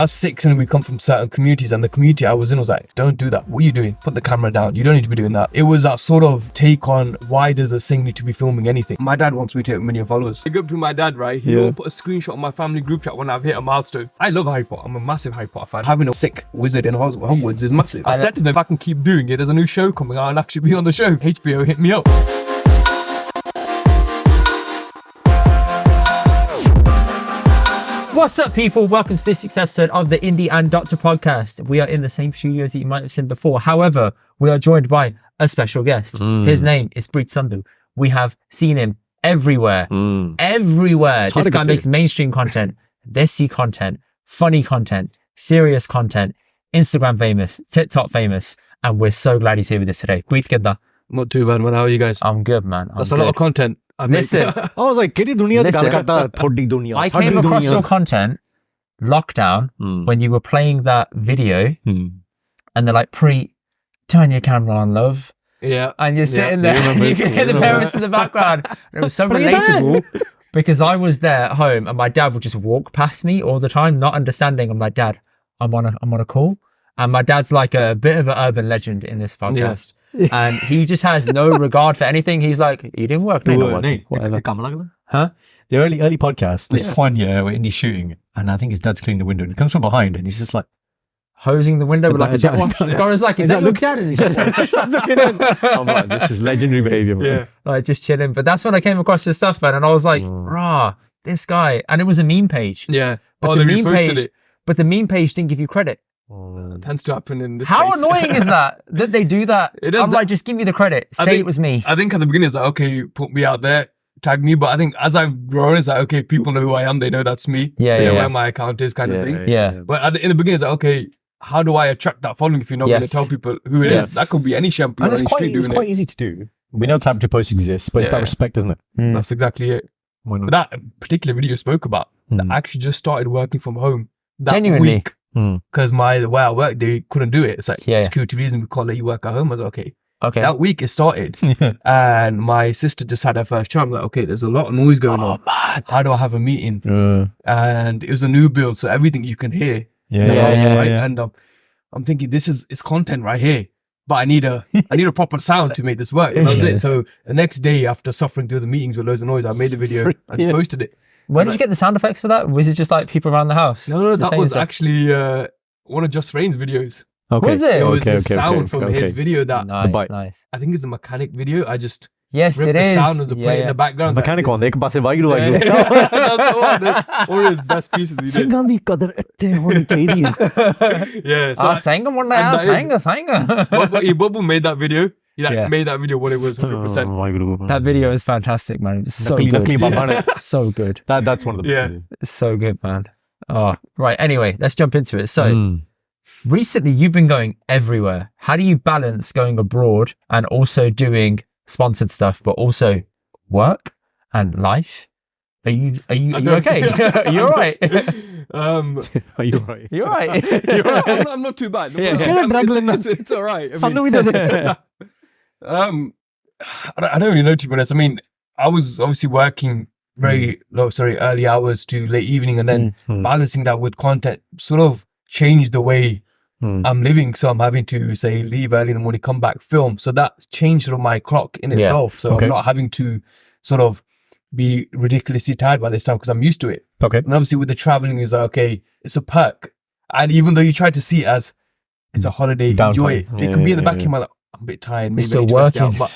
us Sikhs and we come from certain communities, and the community I was in was like, don't do that. What are you doing? Put the camera down. You don't need to be doing that. It was that sort of take on, why does a Singh need to be filming anything? My dad wants me to hit 1 million followers. I go up to my dad, right? He'll put a screenshot on my family group chat when I've hit a milestone. I love Harry Potter. I'm a massive Harry Potter fan. Having a Sikh wizard in Hogwarts is massive. I said to them, if I can keep doing it, there's a new show coming out and actually be on the show. HBO hit me up. What's up, people? Welcome to this week's episode of the Indy and Doctor podcast. We are in the same studios that you might have seen before. However, we are joined by a special guest. His name is Preet Sandhu. We have seen him everywhere. Everywhere. This guy makes mainstream content, desi content, funny content, serious content, Instagram famous, TikTok famous, and we're so glad he's here with us today. Preet, kedda? Not too bad, man. How are you guys? I'm good, man. That's a lot of content. Listen, I was like, I came across your content lockdown when you were playing that video and they're like, Preet, turn your camera on, love. Yeah. And you're sitting there and you can hear the parents in the background. And it was so relatable because I was there at home and my dad would just walk past me all the time, not understanding. I'm like, Dad, I'm on a call. And my dad's like a bit of an urban legend in this podcast. Yeah. And he just has no regard for anything. He's like, you didn't work. Whatever. Huh? The early podcast, this one year where Indy's shooting, and I think his dad's cleaning the window, and he comes from behind, and he's just like hosing the window with like a jet wash. Gora's like, is that your dad? And he's looking in. I'm like, this is legendary behavior, man. Yeah. Like, just chilling. But that's when I came across your stuff, man, and I was like, rah, this guy. And it was a meme page. Yeah. But the meme page, but the meme page didn't give you credit. It tends to happen in this How space. annoying is that they do that? It is. I'm like, just give me the credit. Say it was me. I think at the beginning it's like, okay, put me out there, tag me. But I think as I've grown, it's like, okay, people know who I am. They know that's me. Yeah, they know yeah. where my account is, kind of thing. Yeah. But in the beginning, it's like, okay, how do I attract that following if you're not going to tell people who it is? That could be any shampoo on any street doing it. It's quite easy to do. We know time to post exists, but it's that respect, isn't it? That's exactly it. But that particular video you spoke about, that actually just started working from home that Genuinely. week. Because the way I work, they couldn't do it. It's like security reason, we can't let you work at home. I was like, okay. That week it started, and my sister just had her first child. I'm like, okay, there's a lot of noise going on. Man. How do I have a meeting? And it was a new build, so everything you can hear. And I'm thinking, it's content right here, but I need a proper sound to make this work. And that was it. So the next day, after suffering through the meetings with loads of noise, I made the video. I just posted it. Where did you get the sound effects for that? Was it just like people around the house? No, that was actually one of Just Rain's videos. Okay. Was it? It was the sound from his video that nice. I think it's the mechanic video. I just ripped the sound and put it in the background. The mechanic one, they can pass it by you. That's the one of his best pieces he did. Yeah. So Bubble made that video. He made that video what it was 100%. That video is fantastic, man. It's so good. So good. That's one of the best. It's so good, man. Oh, right. Anyway, let's jump into it. So recently you've been going everywhere. How do you balance going abroad and also doing sponsored stuff, but also work and life? Are you okay? You're right. Are you right? You're right. You're right. I'm not too bad. It's all right. I don't really know, to be honest. I mean, I was obviously working early hours to late evening, and then balancing that with content sort of changed the way I'm living. So I'm having to leave early in the morning, come back, film. So that changed sort of my clock in itself. So I'm not having to sort of be ridiculously tired by this time because I'm used to it. Okay. And obviously with the traveling, is like, okay, it's a perk. And even though you try to see it as it's a holiday, enjoy it. It could be in the back of your mind, like, I'm a bit tired, maybe still working. Out, but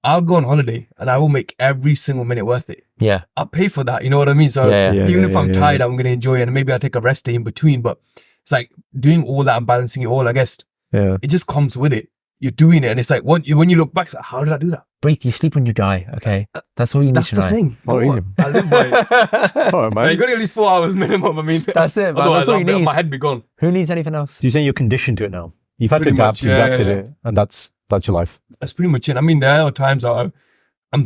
I'll go on holiday and I will make every single minute worth it. Yeah. I'll pay for that, you know what I mean? So even if I'm tired, I'm going to enjoy it, and maybe I'll take a rest day in between. But it's like doing all that and balancing it all, I guess, it just comes with it. You're doing it, and it's like when you look back, it's like, how did I do that? Preet, you sleep when you die, okay? That's all you need to know. That's the thing. I live by it. All right, man. You got at least 4 hours minimum. I mean, that's it, man. Otherwise, that's all you need. My head be gone. Who needs anything else? You're saying you're conditioned to it now. You've had to adapt, you adapted it, and that's your life. That's pretty much it. I mean, there are times I'm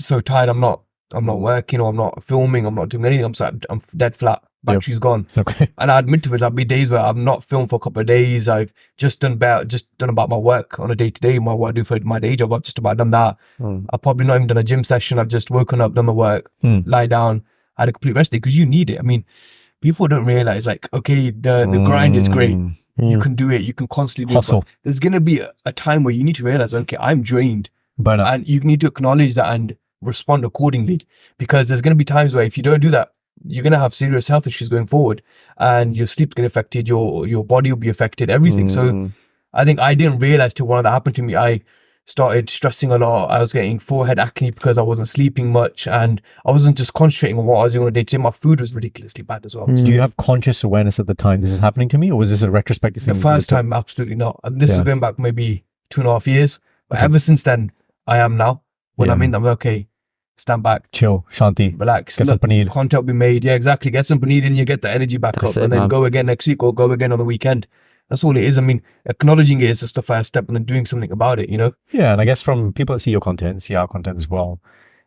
so tired, I'm not working, or I'm not filming, I'm not doing anything. I'm dead flat. Battery's gone. Okay. And I admit to it, there'll be days where I've not filmed for a couple of days. I've just done about my work on a day-to-day, what I do for my day job. I've just about done that. I've probably not even done a gym session. I've just woken up, done the work, lie down, had a complete rest day, because you need it. I mean, people don't realize, like, okay, the grind is great. You can do it. You can constantly do it. But there's going to be a time where you need to realize, okay, I'm drained. And you need to acknowledge that and respond accordingly. Because there's going to be times where if you don't do that, you're going to have serious health issues going forward. And your sleep's going to be affected. Your body will be affected. Everything. So I think I didn't realize till one of that happened to me. I started stressing a lot. I was getting forehead acne because I wasn't sleeping much, and I wasn't just concentrating on what I was doing on a day-to-day. My food was ridiculously bad as well. So do you have conscious awareness at the time this is happening to me, or was this a retrospective thing? The first time, absolutely not. And this is going back maybe 2.5 years. But ever since then, I am now. When I'm in, I'm okay. Stand back, chill, shanti, relax. Get some paneer. Content will be made. Yeah, exactly. Get some paneer and you get the energy back up, and then go again next week or go again on the weekend. That's all it is. I mean, acknowledging it is just the first step, and then doing something about it, you know? Yeah, and I guess from people that see your content, see our content as well,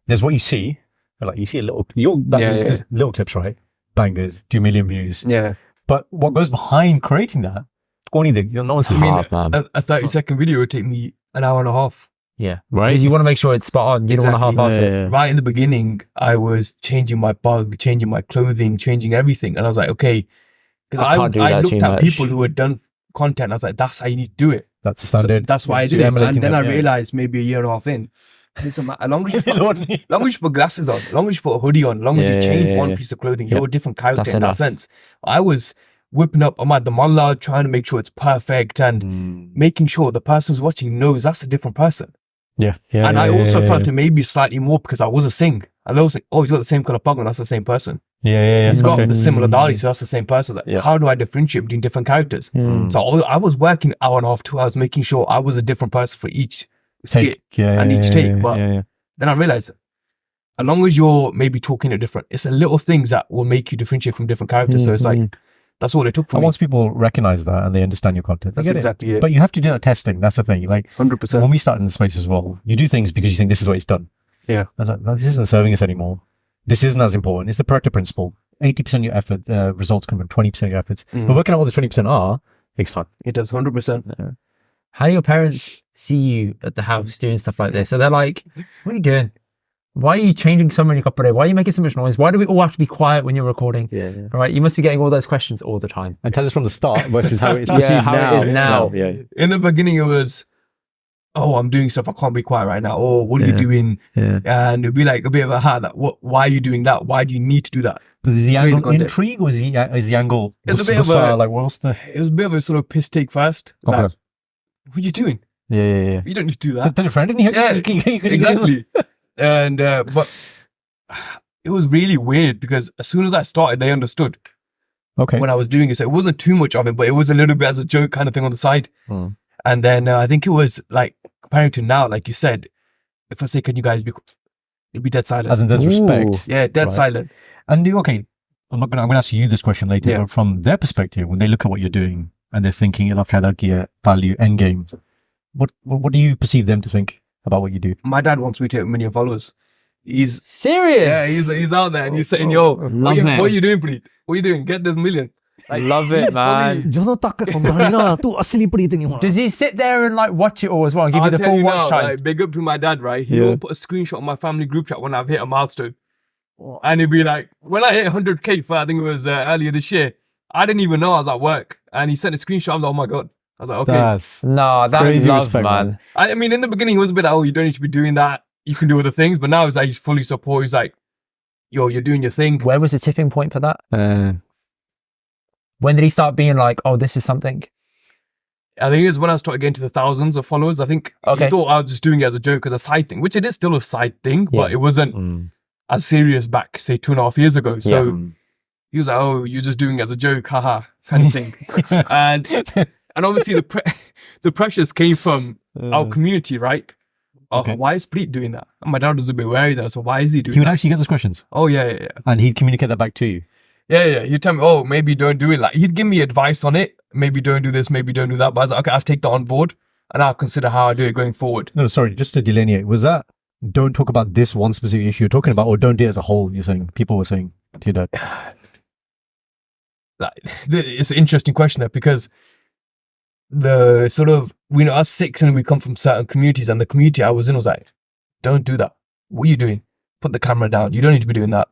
there's what you see. Like, you see a little, little clips, right? Bangers, 2 million views. Yeah. But what goes behind creating that? Only no one's a 30-second video would take me an hour and a half. Yeah, right. Because you want to make sure it's spot on. You don't want to half-ass it. Right in the beginning, I was changing my bug, changing my clothing, changing everything. And I was like, okay. Because I looked at people who had done content. I was like, that's how you need to do it. That's the standard. So that's why I do it. And then I realized maybe a year and a half in, as long as you put glasses on, as long as you put a hoodie on, as long as you change one piece of clothing, you're a different character in that sense. I was whipping up, I'm at the mullah, trying to make sure it's perfect and making sure the person who's watching knows that's a different person. And I also felt it maybe slightly more because I was a Singh. And I was like, oh, he's got the same color pug on, that's the same person. He's got the similar dali, so that's the same person. Like, how do I differentiate between different characters? So I was working 1.5 hours, 2 hours, making sure I was a different person for each skit and each take. But then I realized, as long as you're maybe talking different, it's the little things that will make you differentiate from different characters. So it's like, that's all it took for me. Once people recognize that and they understand your content, that's exactly it. But you have to do that testing. That's the thing. Like 100%. When we start in the space as well, you do things because you think this is what it's done. Yeah. This isn't serving us anymore. This isn't as important. It's the Pareto principle. 80% of your effort, results come from 20% of your efforts. But working out what the 20% are takes time. It does 100%. How do your parents see you at the house doing stuff like this? So they're like, what are you doing? Why are you changing so many kapre? Why are you making so much noise? Why do we all have to be quiet when you're recording? All right, you must be getting all those questions all the time. And tell us from the start versus how it's perceived how it is now. In the beginning, it was, oh, I'm doing stuff, I can't be quiet right now. Oh, what are you doing? And it'd be like a bit of a why are you doing that? Why do you need to do that? But is the angle intrigue, or is the angle? It's a bit of a, like, what else it was a bit of a sort of piss take first. Like, what are you doing? Yeah. You don't need to do that. Tell a friend, didn't you? Exactly. And but it was really weird because as soon as I started, they understood. When I was doing it, so it wasn't too much of it, but it was a little bit as a joke kind of thing on the side. And then I think it was like, comparing to now, like you said, if I say, can you guys it'll be dead silent. As in there's respect. Yeah, dead silent. And I'm gonna ask you this question later, but from their perspective, when they look at what you're doing and they're thinking value end game, what do you perceive them to think about what you do? My dad wants me to hit 1 million followers. He's serious. Yeah, he's out there and he's saying, yo, what are you doing, Preet? What are you doing? Get this 1 million. Like, love it, man. Does he sit there and like watch it all as well and give you the full watch time? Like, big up to my dad, right? He'll put a screenshot on my family group chat when I've hit a milestone. And he'd be like, when I hit 100K for, I think it was earlier this year, I didn't even know I was at work. And he sent a screenshot. I was like, oh my God. I was like, okay. That's love, respect, man. I mean, in the beginning, it was a bit like, oh, you don't need to be doing that. You can do other things. But now it's like, he's fully support. He's like, yo, you're doing your thing. Where was the tipping point for that? When did he start being like, oh, this is something? I think it was when I started getting to the thousands of followers. I think he thought I was just doing it as a joke, as a side thing, which it is still a side thing, but it wasn't as serious back, say, 2.5 years ago. So he was like, oh, you're just doing it as a joke, haha, kind of thing. and obviously the pressures came from our community, right? Why is Preet doing that? And my dad was a bit wary there, so why is he doing that? He would actually get those questions? Oh, yeah. And he'd communicate that back to you? Yeah. He'd tell me, oh, maybe don't do it. Like, he'd give me advice on it. Maybe don't do this, maybe don't do that. But I was like, okay, I'll take that on board and I'll consider how I do it going forward. No, sorry, just to delineate, was that don't talk about this one specific issue you're talking about, or don't do it as a whole, you're saying, people were saying to your dad? It's an interesting question there, because the sort of, we know us Sikhs and we come from certain communities, and the community I was in was like, don't do that. What are you doing? Put the camera down. You don't need to be doing that.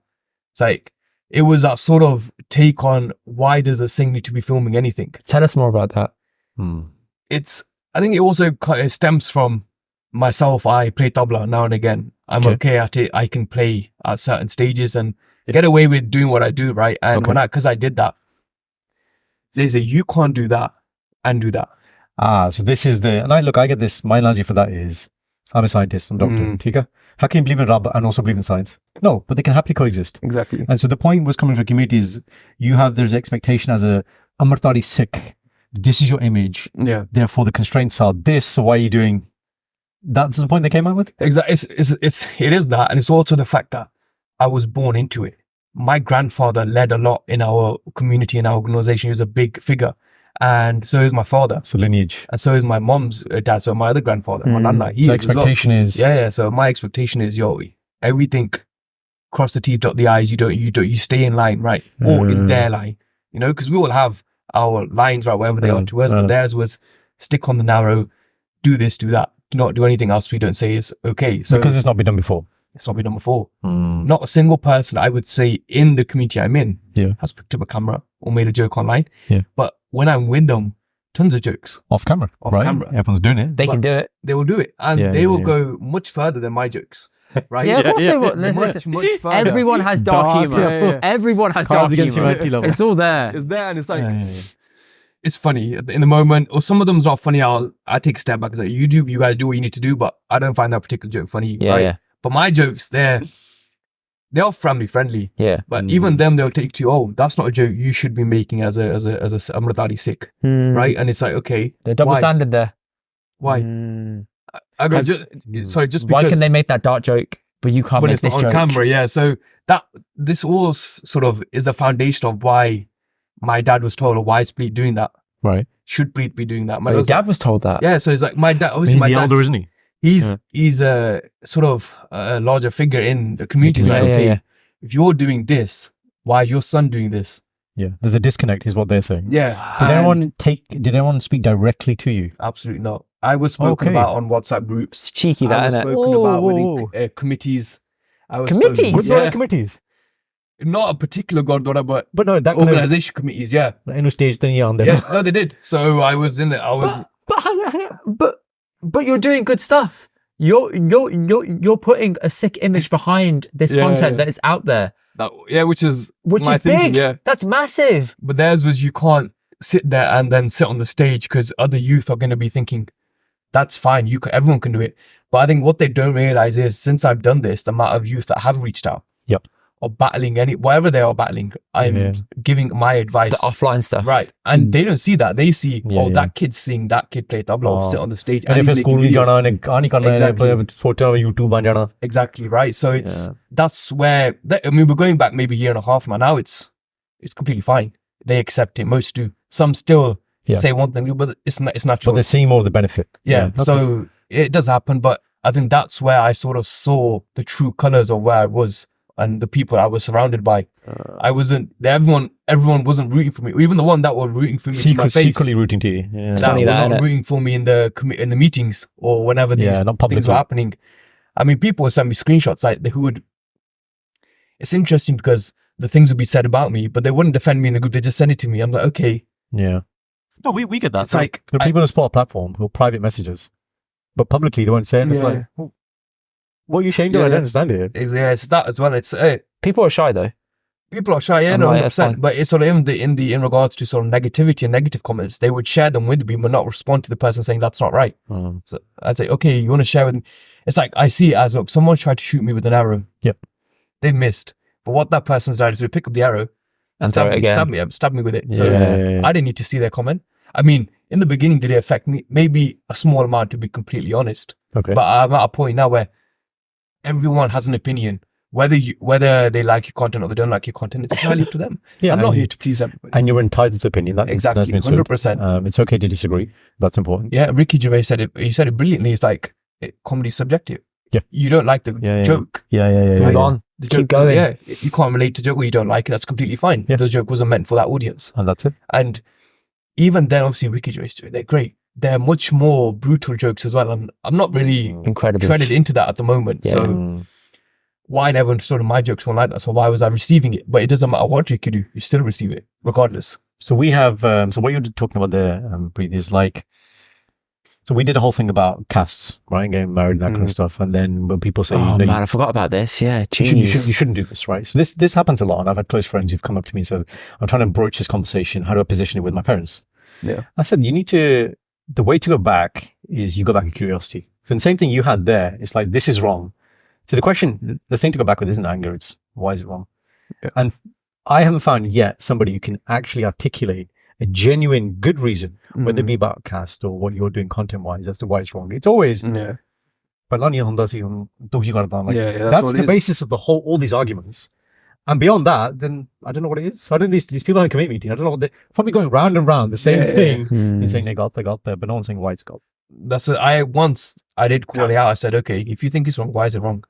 It's like, it was that sort of take on why does a Singh need to be filming anything? Tell us more about that. I think it also stems from myself. I play tabla now and again. I'm okay at it. I can play at certain stages and get away with doing what I do, right? And because I did that, they say you can't do that and do that. So this is I get this. My analogy for that is, I'm a scientist, I'm a doctor. Tika? How can you believe in Rabb and also believe in science? No, but they can happily coexist. Exactly. And so the point was coming from communities. There's expectation as a Amritdhari Sikh. This is your image. Yeah. Therefore, the constraints are this. So why are you doing? That's the point they came out with. Exactly. It is that, and it's also the fact that I was born into it. My grandfather led a lot in our community and our organization. He was a big figure, and so is my father. So lineage, and so is my mom's dad. So my other grandfather, my nana. So expectation is So my expectation is everything. Cross the T's, dot the I's. You stay in line, right, or in their line. Because we all have our lines, right, wherever they are to us. But theirs was stick on the narrow, do this, do that. Do not do anything else we don't say is okay. So because it's not been done before. It's not been done before. Not a single person, I would say, in the community I'm in has picked up a camera or made a joke online. Yeah. But when I'm with them, tons of jokes. Off camera. Everyone's doing it. They can do it. They will do it. And they will go much further than my jokes. Right? Yeah, of course they will. Much further. Everyone has dark humor. Everyone has dark humor. It's all there. It's there, and it's like... It's funny in the moment, or some of them's not funny. I take a step back and say, you guys do what you need to do, but I don't find that particular joke funny. Right? But my jokes, they are family friendly. Yeah. But even them, they'll take to, oh, that's not a joke you should be making as a Amritdhari Sikh, right? And it's like, okay, the double standard there. Why? Just because. Why can they make that dark joke, but you can't make this joke on camera? Yeah. So this all sort of is the foundation of why my dad was told, why is Preet doing that? Right. Should Preet be doing that? My dad was told that. Yeah. So it's like my dad. Obviously, he's the elder, isn't he? He's a sort of a larger figure in the community. If you're doing this, why is your son doing this? Yeah, there's a disconnect, is what they're saying. Yeah. Did anyone speak directly to you? Absolutely not. I was spoken about on WhatsApp groups. It's cheeky, that, isn't it? I was spoken about within committees. Committees? Not a particular Gurdwara, but no, that organisation committees, yeah. In stage then no, they did. So I was in it. But you're doing good stuff. You're putting a Sikh image behind this content that is out there. Which is big. Thinking, yeah. That's massive. But theirs was you can't sit there and then sit on the stage because other youth are going to be thinking, that's fine. Everyone can do it. But I think what they don't realize is since I've done this, the amount of youth that have reached out. Yep. Or battling whatever they are battling, I'm giving my advice. The offline stuff. Right. And they don't see that. They see, that kid's seeing that kid play tabla, sit on the stage. And if it's school, Exactly, right. So that's where, we're going back maybe a year and a half now. It's completely fine. They accept it. Most do. Some still say one thing, but it's natural. But they're seeing more of the benefit. Yeah. So it does happen. But I think that's where I sort of saw the true colors of where I was. And the people I was surrounded by, everyone wasn't rooting for me. Even the one that were rooting for me to my face, secretly rooting to you. Yeah. That were not rooting for me in the meetings or whenever these things were happening. I mean, people would send me screenshots it's interesting because the things would be said about me, but they wouldn't defend me in the group. They just send it to me. I'm like, okay. Yeah. No, we get that. It's like there are people on a spot platform who are private messages, but publicly they won't say it. It's like, what are you ashamed of? I don't understand it. It's that as well. It's people are shy though. People are shy, 100%. But it's sort of in regards to sort of negativity and negative comments, they would share them with me, but not respond to the person saying that's not right. So I'd say, okay, you want to share with me? It's like I see it as, look, someone tried to shoot me with an arrow. Yep. They've missed. But what that person's done is to pick up the arrow and stab me with it. So I didn't need to see their comment. I mean, in the beginning, did it affect me? Maybe a small amount, to be completely honest. Okay. But I'm at a point now where everyone has an opinion, whether they like your content or they don't like your content. It's entirely up to them. I'm not here to please everybody. And you're entitled to opinion. Exactly, 100%. It's okay to disagree. That's important. Yeah, Ricky Gervais said it. He said it brilliantly. It's like comedy's subjective. Yeah, you don't like the joke. Move on. Keep going. Yeah, you can't relate to joke or you don't like it. That's completely fine. The joke wasn't meant for that audience, and that's it. And even then, obviously, Ricky Gervais do it. They're great. They're much more brutal jokes as well. And I'm not really incredibly threaded into that at the moment. So why never understood my jokes weren't like that? So why was I receiving it? But it doesn't matter what trick you do, you still receive it regardless. So we have, so what you're talking about there, Preet, is like, so we did a whole thing about castes, right? Getting married, that kind of stuff. And then when people say, oh man, I forgot about this. Yeah. You shouldn't do this, right? So this happens a lot. And I've had close friends who've come up to me and said, I'm trying to broach this conversation. How do I position it with my parents? Yeah. I said, the way to go back is you go back in curiosity. So the same thing you had there, it's like, this is wrong. So the thing to go back with isn't anger, it's why is it wrong? Yeah. And I haven't found yet somebody who can actually articulate a genuine good reason, whether it be about caste or what you're doing content-wise as to why it's wrong. It's always, that's the basis of all these arguments. And beyond that, then I don't know what it is. So I don't know these people in a committee meeting, I don't know what they're probably going round and round the same thing and saying they got there, but no one's saying why it's got. I did call it out. I said, okay, if you think it's wrong, why is it wrong?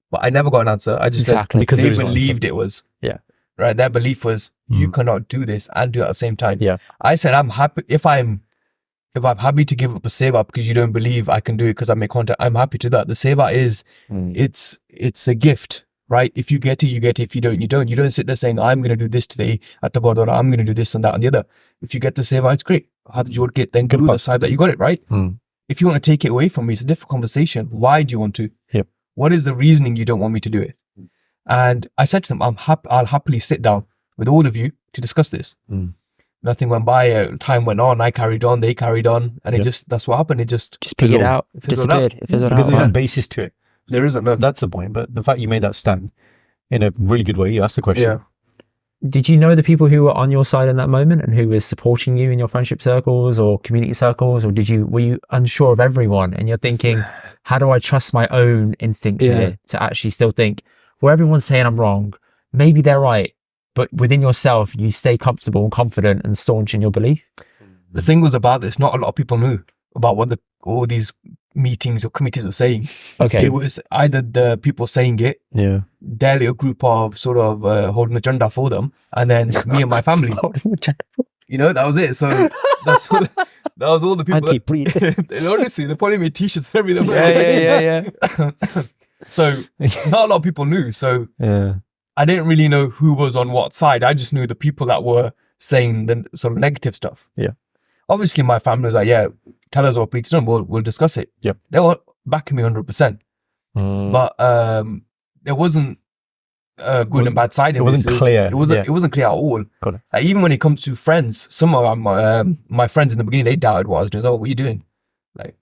But I never got an answer. I just said because they believed it was. Yeah. Right. Their belief was you cannot do this and do it at the same time. Yeah. I said I'm happy if I'm happy to give up a seva because you don't believe I can do it because I make content. I'm happy to do that. The seva is it's a gift, right? If you get it, you get it. If you don't, you don't. You don't sit there saying I'm gonna do this today at the Gurdwara. I'm gonna do this and that and the other. If you get the seva, it's great. How did you get then guru the side that you got it, right? If you want to take it away from me, it's a different conversation. Why do you want to? Yep. What is the reasoning you don't want me to do it? And I said to them, I'll happily sit down with all of you to discuss this. Nothing went by, time went on, I carried on, they carried on, and that's what happened. It just picked it out, disappeared. Because there's no basis to it. There isn't, no. That's the point. But the fact you made that stand in a really good way, you asked the question. Yeah. Did you know the people who were on your side in that moment and who was supporting you in your friendship circles or community circles, or were you unsure of everyone and you're thinking, how do I trust my own instinct here to actually still think, well, everyone's saying I'm wrong, maybe they're right, but within yourself you stay comfortable and confident and staunch in your belief? The thing was about this, not a lot of people knew about what all these meetings or committees were saying. Okay. It was either the people saying it, their little group of sort of holding the agenda for them, and then me and my family. You know, that was it. So that was all the people. Honestly, they probably made t-shirts and everything. Yeah. So not a lot of people knew. So I didn't really know who was on what side. I just knew the people that were saying the sort of negative stuff. Yeah. Obviously, my family was like, yeah, tell us what Preet's done. We'll discuss it. Yep. They were backing me 100%. But there wasn't a good and bad side. It wasn't clear. It wasn't clear at all. Got it. Even when it comes to friends, some of my friends in the beginning, they doubted what I was doing. So, what are you doing? Like,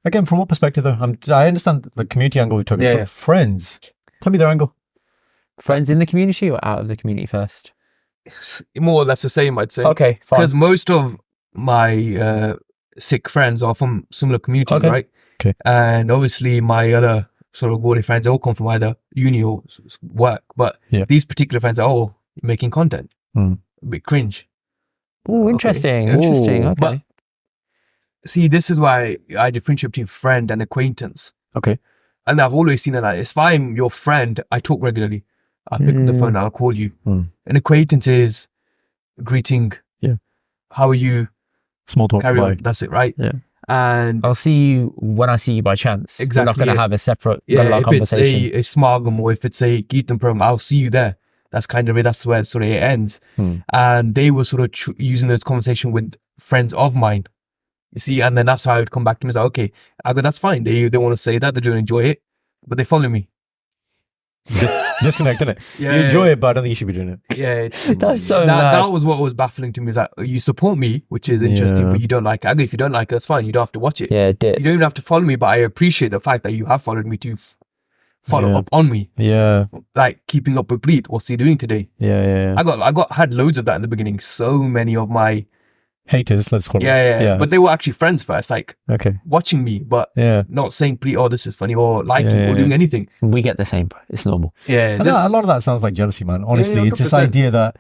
again, from what perspective though? I understand the community angle we talking about. But friends, tell me their angle. Friends in the community or out of the community first? It's more or less the same, I'd say. Okay, fine. Because most of my Sikh friends are from similar communities, right? Okay. And obviously my other sort of Gaudi friends, they all come from either uni or work. But these particular friends are all making content. A bit cringe. Oh, interesting. Okay. Interesting. Okay. But see, this is why I differentiate between friend and acquaintance. Okay. And I've always seen it like, if I'm your friend, I talk regularly. I'll pick up the phone and I'll call you. An acquaintance is greeting. Yeah. How are you? Small talk. Carry on. That's it, right? Yeah. And I'll see you when I see you by chance. Exactly. We're not going to have a separate if conversation. it's a smargam or if it's a Geetan program, I'll see you there. That's kind of it. That's where sort of it ends. And they were sort of using this conversation with friends of mine. You see, and then that's how I would come back to me and say, okay, I go, that's fine. They want to say that, they don't enjoy it, but they follow me. Disconnect, innit? You enjoy it, but I don't think you should be doing it. Yeah, that's so mad. That was what was baffling to me, is that you support me, which is interesting, but you don't like it. I go, if you don't like it, that's fine. You don't have to watch it. Yeah, it did. You don't even have to follow me, but I appreciate the fact that you have followed me to follow up on me. Yeah. Like keeping up with Preet. What's he doing today? Yeah. I had loads of that in the beginning. So many of my haters, let's call it. Yeah. But they were actually friends first, like watching me, but not saying Preet, oh, this is funny, or liking or doing anything. We get the same. It's normal. Yeah. A lot of that sounds like jealousy, man. Honestly, it's this idea that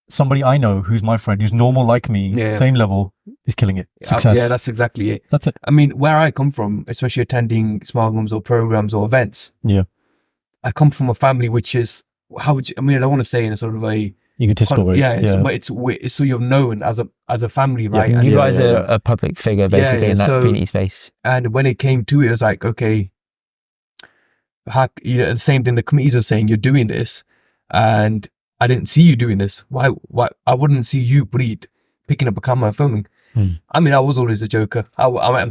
somebody I know who's my friend, who's normal like me, same level, is killing it. Success. Yeah, that's exactly it. That's it. I mean, where I come from, especially attending smargams or programs or events, I come from a family which is, I don't want to say in a sort of a egotistical way. But it's so you're known as a family, right? And you guys are a public figure basically in that community space. And when it came to it, it was like, okay, the same thing the committees are saying, you're doing this, and I didn't see you doing this. Why I wouldn't see you, Preet, picking up a camera and filming? I mean, I was always a joker. I'm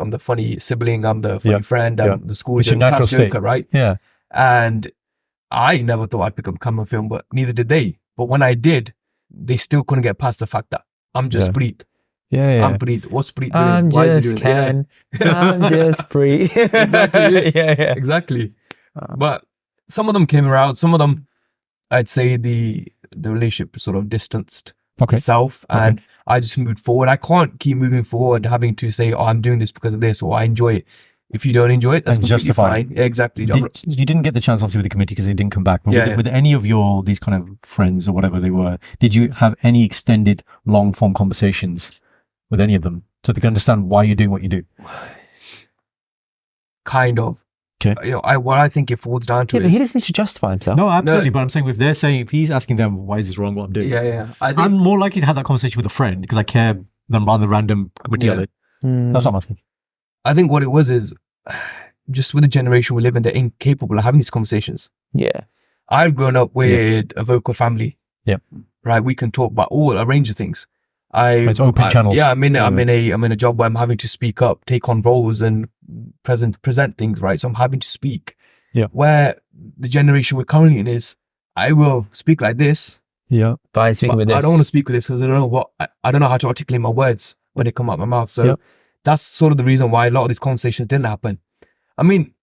the funny sibling, I'm the funny friend, I'm the school class joker, right? Yeah. And I never thought I'd pick up a camera and film, but neither did they. But when I did, they still couldn't get past the fact that I'm just Preet. Yeah. I'm Preet. What's Preet doing? I'm Why is he just doing Ken. I'm just Preet. Exactly. Yeah. Exactly. But some of them came around. Some of them, I'd say the relationship sort of distanced itself, and I just moved forward. I can't keep moving forward having to say, oh, I'm doing this because of this, or I enjoy it. If you don't enjoy it, that's completely fine. Yeah, exactly. You didn't get the chance, obviously, with the committee because they didn't come back. But with any of these kind of friends or whatever they were, did you have any extended, long-form conversations with any of them so they can understand why you're doing what you do? Kind of. Okay. What I think it falls down to is... but he doesn't need to justify himself. No, absolutely. But I'm saying if he's asking them, why is this wrong, what I'm doing? Yeah. I'm more likely to have that conversation with a friend because I care than rather random committee of it. That's what I'm asking. I think what it was is just with the generation we live in, they're incapable of having these conversations. Yeah. I've grown up with a vocal family. Yeah. Right. We can talk about a range of things. It's open channels. Yeah. I'm in a job where I'm having to speak up, take on roles and present things. Right. So I'm having to speak. Yeah. Where the generation we're currently in is, I will speak like this. Yeah. But I don't want to speak with this because I don't know how to articulate my words when they come out of my mouth. So that's sort of the reason why a lot of these conversations didn't happen. I mean,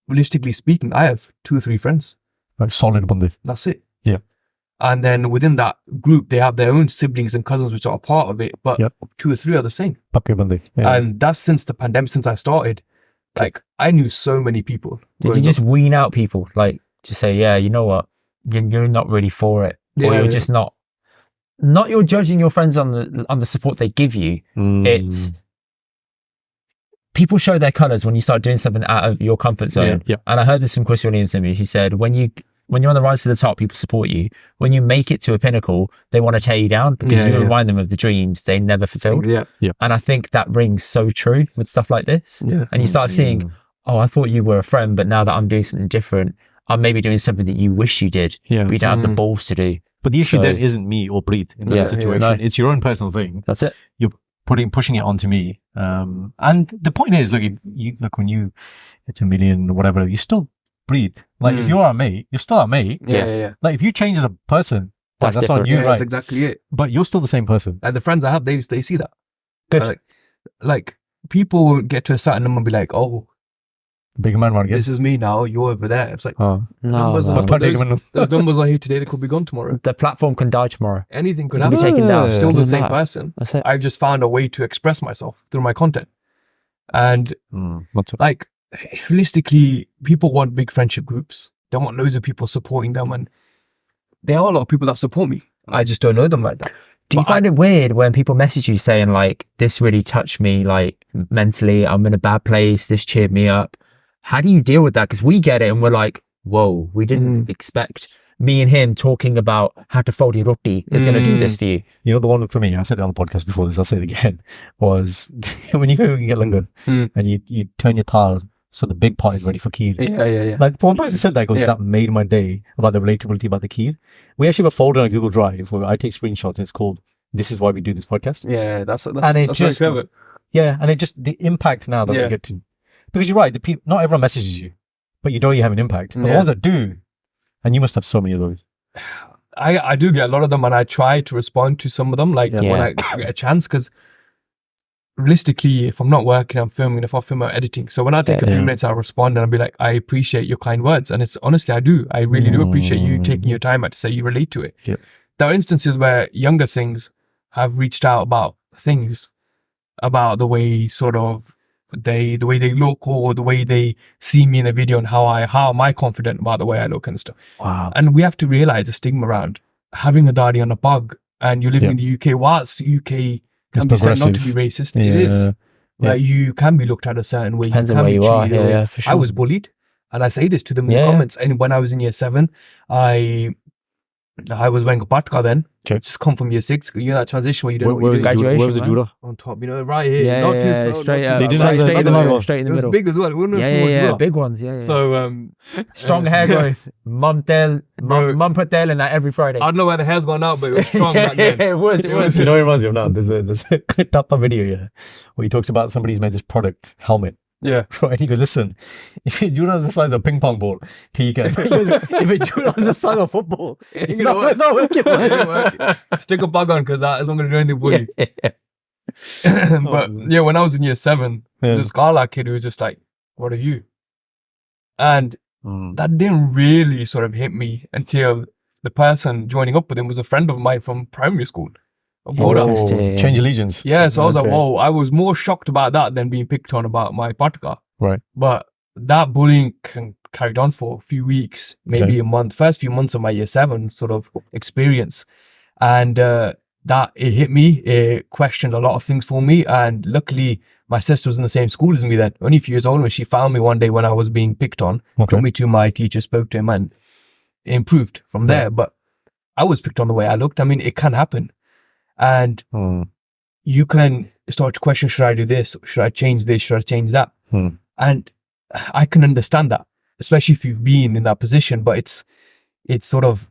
realistically speaking, I have 2 or 3 friends. Like solid bonded. That's it. Yeah. And then within that group, they have their own siblings and cousins which are a part of it, but 2 or 3 are the same. Yeah. And that's since the pandemic, since I started. Like, I knew so many people. Did you just wean out people? Like, just say, yeah, you know what? You're not really for it. Or you're just not you're judging your friends on the support they give you. It's people show their colors when you start doing something out of your comfort zone. Yeah. And I heard this from Chris Williamson. He said, when you're on the rise to the top, people support you. When you make it to a pinnacle, they want to tear you down because you remind them of the dreams they never fulfilled. Yeah. And I think that rings so true with stuff like this. Yeah. And you start seeing, oh, I thought you were a friend, but now that I'm doing something different, I'm maybe doing something that you wish you did, but you don't have the balls to do. But the issue then isn't me or Preet in that situation. No. It's your own personal thing. That's it. You're pushing it onto me. And the point is, look, when you hit 1 million or whatever, you still Preet. Like, if you're our mate, you're still our mate. Yeah. Like, if you change as a person, that's on you, right? That's exactly it. But you're still the same person. And the friends I have, they see that. Good. Like, people get to a certain number and be like, oh, big man want to get. This is me now. You're over there. It's like, those numbers are here today. They could be gone tomorrow. The platform can die tomorrow. Anything could be taken down. Still the same person. That's it. I've just found a way to express myself through my content. And like, realistically, people want big friendship groups. They want loads of people supporting them, and there are a lot of people that support me. I just don't know them like that. Do you find it weird when people message you saying like, this really touched me, like mentally, I'm in a bad place, this cheered me up? How do you deal with that? Because we get it and we're like, whoa, we didn't expect me and him talking about how to fold your roti is going to do this for you. You know, the one for me, I said it on the podcast before this, I'll say it again, was when you go and get langar and you turn your towel so the big pot is ready for kheer. Yeah. Like, one person said that, that made my day about the relatability about the kheer. We actually have a folder on Google Drive where I take screenshots and it's called This Is Why We Do This Podcast. Yeah, that's just clever. Yeah, and it just, the impact now that we get to. Because you're right, not everyone messages you, but you know you have an impact. But the ones that do, and you must have so many of those. I do get a lot of them, and I try to respond to some of them, like when I get a chance, because realistically, if I'm not working, I'm filming, if I film, I'm editing. So when I take a few minutes, I'll respond and I'll be like, I appreciate your kind words. And it's honestly, I do. I really do appreciate you taking your time out to say you relate to it. Yep. There are instances where younger Singhs have reached out about things, about the way the way they look or the way they see me in a video and how am I confident about the way I look and stuff. Wow. And we have to realize the stigma around having a daddy on a bug and you're living in the UK. Whilst the UK can be said not to be racist, it is. Like, you can be looked at a certain way. Depends on where you are. Yeah, for sure. I was bullied, and I say this to them in the comments. And when I was in year 7, I was wearing a patka then, Okay. Just come from year 6. You know that transition where you don't know what Where you're was doing. Where was the judo? On top, right here. Not too far. Straight not up. too They didn't far. have the- straight in the the middle. level. Straight in It the was middle. big as well. It wasn't a small as well. Big ones. Yeah. So Strong hair growth. Mum put tail in that every Friday. I don't know where the hair's gone out, but it was strong back then. It was. You know what it reminds me of now? There's a Tapa video here where he talks about somebody's made this product helmet. Yeah. Right. He goes, listen, if your judo is the size of a ping pong ball, he can. He goes, if your judo is the size of football, it's not working. Stick a bug on because that isn't going to do anything for you. But when I was in year 7, there was this Gala kid who was just like, what are you? And that didn't really sort of hit me until the person joining up with him was a friend of mine from primary school. Change allegiance. Yeah, so I was like, whoa, I was more shocked about that than being picked on about my pataka. Right. But that bullying carried on for a few weeks, maybe a month, first few months of my year 7 sort of experience. And that it hit me, it questioned a lot of things for me. And luckily, my sister was in the same school as me then, only a few years older. She found me one day when I was being picked on, took me to my teacher, spoke to him, and it improved from there. But I was picked on the way I looked. I mean, it can happen. And you can start to question, should I do this? Should I change this? Should I change that? And I can understand that, especially if you've been in that position, but it's sort of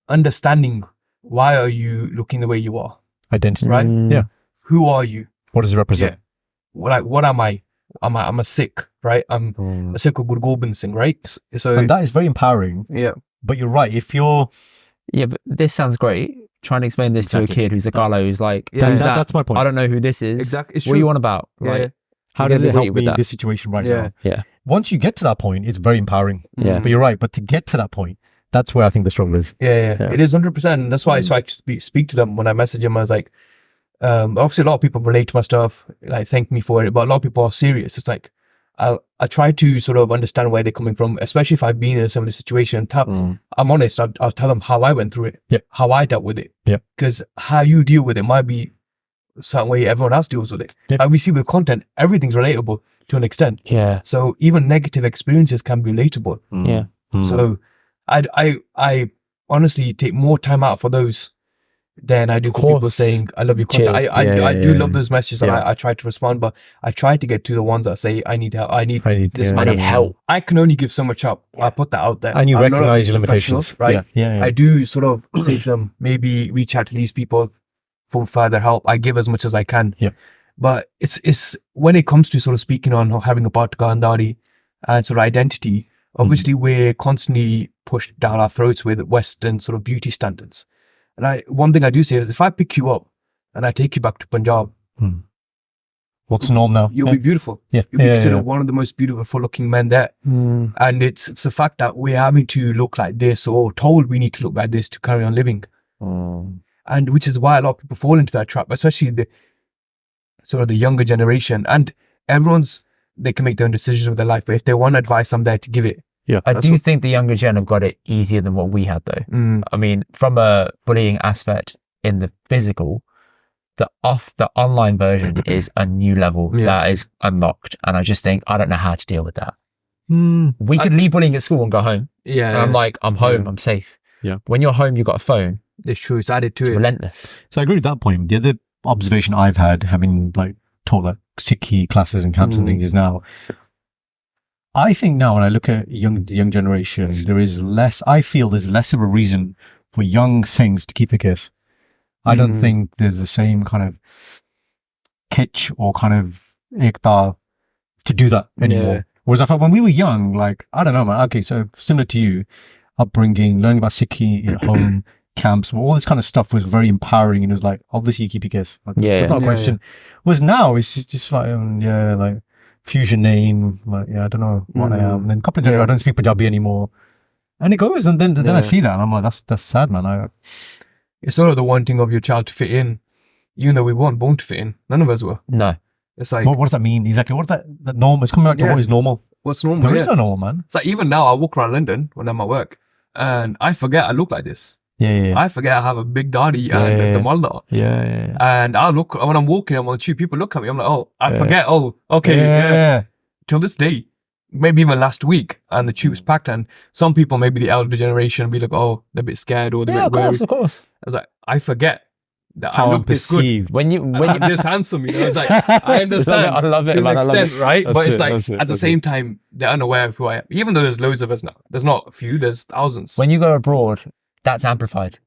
understanding, why are you looking the way you are? Identity. Right? Yeah. Who are you? What does it represent? Yeah. What am I? I'm a Sikh, right? I'm a Sikh of Guru Gobind Singh, right? So and that is very empowering. Yeah. But you're right. If you're... Yeah, but this sounds great. Trying to explain this to a kid who's a Gala who's like, who's that? That's my point. I don't know who this is. Exactly. What are you on about? Yeah. How does it help me in this situation right now? Yeah. Once you get to that point, it's very empowering. Yeah. But you're right. But to get to that point, that's where I think the struggle is. Yeah. It is 100%. That's why I speak to them when I message them. I was like, obviously a lot of people relate to my stuff, like thank me for it, but a lot of people are serious. It's like, I try to sort of understand where they're coming from, especially if I've been in a similar situation. I'm honest, I'll tell them how I went through it, how I dealt with it. Because how you deal with it might be a certain way everyone else deals with it. Like we see with content, everything's relatable to an extent. Yeah. So even negative experiences can be relatable. Yeah. So I honestly take more time out for those than I do for people saying, I love your content. I do love those messages and I try to respond, but I try to get to the ones that say, I need help. I need help. I can only give so much help. I put that out there. And you recognize your limitations. Right? I do sort of say to them, maybe reach out to these people for further help. I give as much as I can. But it's when it comes to sort of speaking on having a pataka and dari and sort of identity, obviously we're constantly pushed down our throats with Western sort of beauty standards. And one thing I do say is, if I pick you up and I take you back to Punjab, what's the norm now? You'll be beautiful. You'll be considered one of the most beautiful looking men there. And it's the fact that we're having to look like this, or told we need to look like this to carry on living. And which is why a lot of people fall into that trap, especially the sort of the younger generation. And they can make their own decisions with their life, but if they want advice, I'm there to give it. I do think the younger gen have got it easier than what we had, though. I mean, from a bullying aspect in the physical, the online version is a new level that is unlocked, and I just think I don't know how to deal with that. We could leave bullying at school and go home. And I'm like, I'm home, I'm safe. When you're home, you've got a phone. It's true. It's added to it. Relentless. So I agree with that point. The other observation I've had, having like taught like Sikhi classes and camps and things, is now, I think now when I look at the young generation, I feel there's less of a reason for young Singhs to keep the kiss. I don't think there's the same kind of kitsch or kind of ekta to do that anymore. Whereas I thought when we were young, like, I don't know, man, okay, so similar to you, upbringing, learning about Sikhi at home, camps, all this kind of stuff was very empowering, and it was like, obviously you keep your kiss. Like, that's not a question. Whereas now it's just like, like, fusion name, like, I don't know what I am. And then a couple of days I don't speak Punjabi anymore. And it goes, and then I see that, and I'm like, that's sad, man. It's sort of the wanting of your child to fit in, even though we weren't born to fit in. None of us were. No. It's like, what does that mean exactly? What is that norm? It's coming back to what is normal. What's normal? There is no normal, man. It's like, even now, I walk around London when I'm at work, and I forget I look like this. I forget I have a big daddy and the malda. And I look, when I'm walking, I'm on the tube, people look at me, I'm like, I forget, okay. Till this day, maybe even last week, and the tube's packed, and some people, maybe the elder generation, be like, oh, they're a bit scared or they're a bit worried. Of course. I was like, I forget that How I look this good. When you I'm this handsome, you know. It's like, I understand. I love it, to man. an extent, right? That's but it's it, like, that's it, at the that's same time, they're unaware of who I am. Even though there's loads of us now. There's not a few, there's thousands. When you go abroad, that's amplified.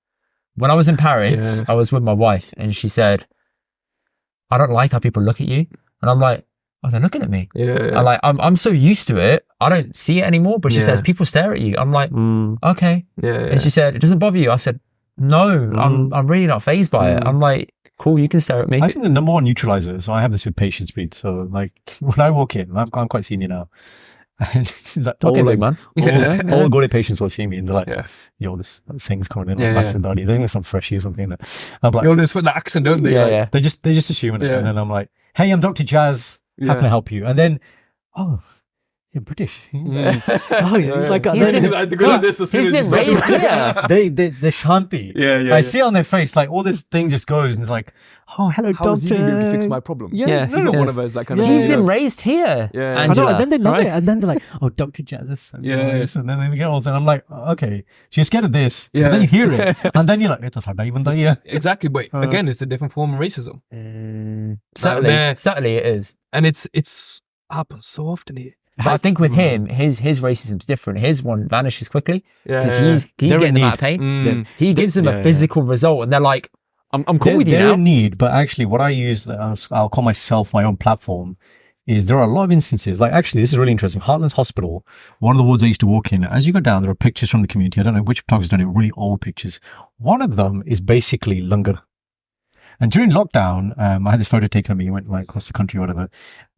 When I was in Paris, I was with my wife, and she said, I don't like how people look at you. And I'm like, oh, they're looking at me. I'm so used to it, I don't see it anymore. But she says, people stare at you. I'm like, okay. And she said, it doesn't bother you? I said, no, I'm really not fazed by it. I'm like, cool, you can stare at me. I think the number one neutralizer, so I have this with patients, Preet. So like when I walk in, I'm quite senior now. And like, all Gode patients will see me and they're like, yo, this thing's coming in. They think it's some freshie or something. I'm like, yo, this with the accent, don't they? They just assume it. And then I'm like, hey, I'm Dr. Jazz. How can I help you? And then, oh, you're British. Oh, yeah. Like, he's been raised here. They're shanti. I see on their face, like all this thing just goes and it's like, oh, hello, how is he going to be able to fix my problem? He's not one of us. That kind of he's been raised here. Angela, and then they love it. And then they're like, oh, Dr. Jazz is so nice. And then we get all that. I'm like, okay, so you're scared of this. And then you hear it. And then you're like, it's not even that. Exactly. But again, it's a different form of racism. Certainly it is. And it's happens so often here. But I think with him, his racism's different. His one vanishes quickly because he's getting them out of pain. He gives them a physical result, and they're like, "I'm cool with you now." They're in need, but actually, what I use, I'll call myself my own platform, is there are a lot of instances. Like actually, this is really interesting. Heartlands Hospital, one of the wards I used to walk in. As you go down, there are pictures from the community. I don't know which photographer's done it. Really old pictures. One of them is basically langar. And during lockdown, I had this photo taken of me. Went like across the country or whatever,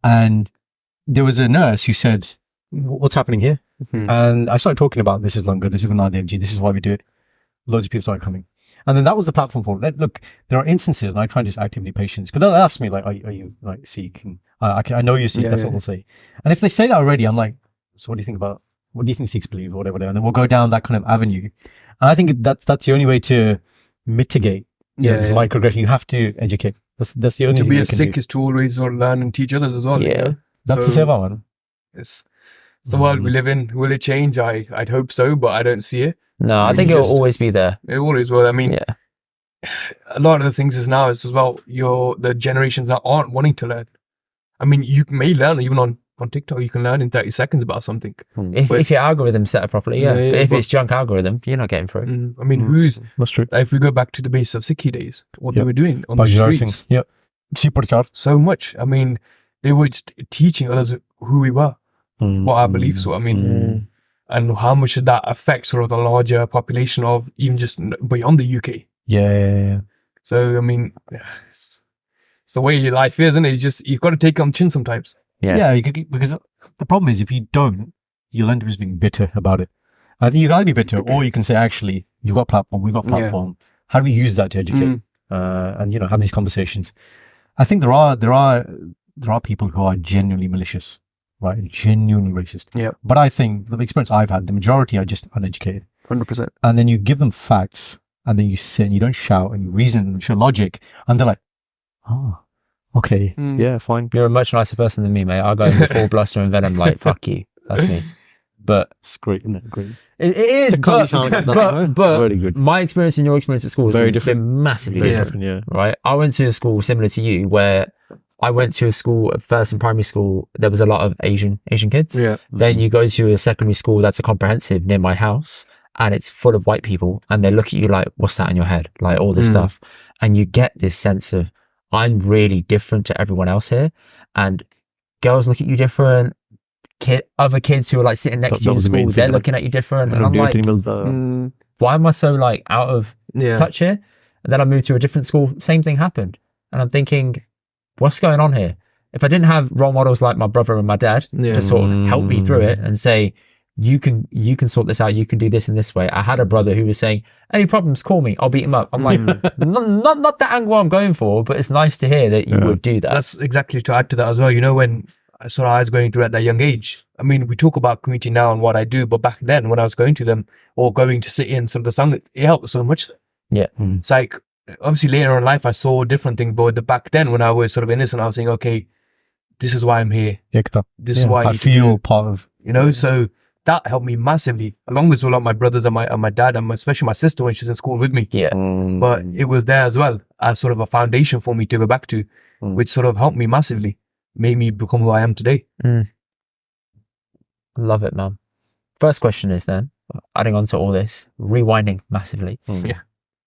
and there was a nurse who said, what's happening here? And I started talking about this is langar, this is an IDMG, this is why we do it. Loads of people started coming. And then that was the platform for it. Look, there are instances, and I try and just actively patients, because they'll ask me, like, are you like Sikh? And I know you're Sikh, that's what they'll say. And if they say that already, I'm like, so what do you think Sikhs believe or whatever? And then we'll go down that kind of avenue. And I think that's the only way to mitigate this microaggression. You have to educate. That's the only to thing be a Sikh is to always sort of learn and teach others as well. Yeah. That's the seva one. It's the world we live in. Will it change? I'd hope so, but I don't see it. No, I think it'll always be there. It always will. I mean, a lot of the things is now is as well, the generations that aren't wanting to learn. I mean, you may learn even on TikTok, you can learn in 30 seconds about something. If your algorithm's set up properly, but if it's junk algorithm, you're not getting through. I mean, that's true. If we go back to the base of Sikhi days, what they were doing on the streets. So much. I mean, they were just teaching others who we were, what our beliefs were. I mean, and how much did that affect sort of the larger population of even just beyond the UK? Yeah. So, I mean, it's the way your life is, isn't it? You've got to take it on the chin sometimes. Yeah, because the problem is if you don't, you'll end up just being bitter about it. I think you gotta be bitter, or you can say, actually, you've got platform, we've got platform. How do we use that to educate and have these conversations? I think there are people who are genuinely malicious, right? Genuinely racist. Yeah. But I think the experience I've had, the majority are just uneducated. 100%. And then you give them facts, and then you sit and you don't shout and you reason and show logic, and they're like, oh. Okay. Yeah, fine. You're a much nicer person than me, mate. I go in with full bluster and venom, like, fuck you. That's me. But it's great, isn't it? Great. It is, but very good. My experience and your experience at school is very different. Massively different. Right? I went to a school similar to you, where I went to a school at first in primary school. There was a lot of Asian kids. Yeah. Then you go to a secondary school that's a comprehensive near my house, and it's full of white people, and they look at you like, "What's that in your head?" Like all this stuff, and you get this sense of, I'm really different to everyone else here, and girls look at you different. Other kids who are like sitting next to you in school, they're looking at you different, and I'm like, why am I so like out of touch here? And then I moved to a different school, same thing happened, and I'm thinking, what's going on here? If I didn't have role models like my brother and my dad to sort of help me through it and say, you can sort this out, you can do this in this way. I had a brother who was saying, any problems, call me, I'll beat him up. I'm like, not the angle I'm going for, but it's nice to hear that you would do that. That's exactly to add to that as well. You know, when I was going through at that young age, I mean, we talk about community now and what I do, but back then when I was going to them or going to sit in some of the song, it helped so much. Yeah. It's like, obviously later in life, I saw a different thing, but back then when I was sort of innocent, I was saying, okay, this is why I'm here. This is why I feel part of you know. So that helped me massively, along with a lot of my brothers and my dad and especially my sister when she's in school with me. Yeah. But it was there as well as sort of a foundation for me to go back to, which sort of helped me massively, made me become who I am today. Love it, man. First question is then, adding on to all this, rewinding massively. Yeah.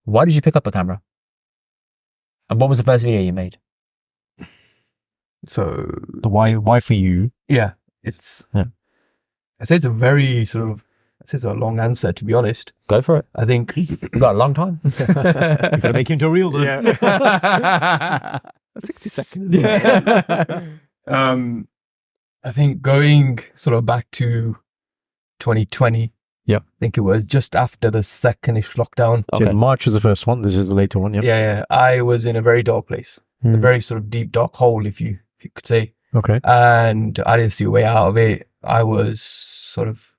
Why did you pick up a camera? And what was the first video you made? So the why for you? Yeah, I say it's a very it's a long answer, to be honest. Go for it. I think we've got a long time. We've got to make you into a reel then. Yeah. 60 seconds. Yeah. I think going sort of back to 2020. Yeah. I think it was just after the second-ish lockdown. Okay. So March was the first one. This is the later one. Yeah. I was in a very dark place, a very sort of deep, dark hole, if you could say. Okay. And I didn't see a way out of it. I was sort of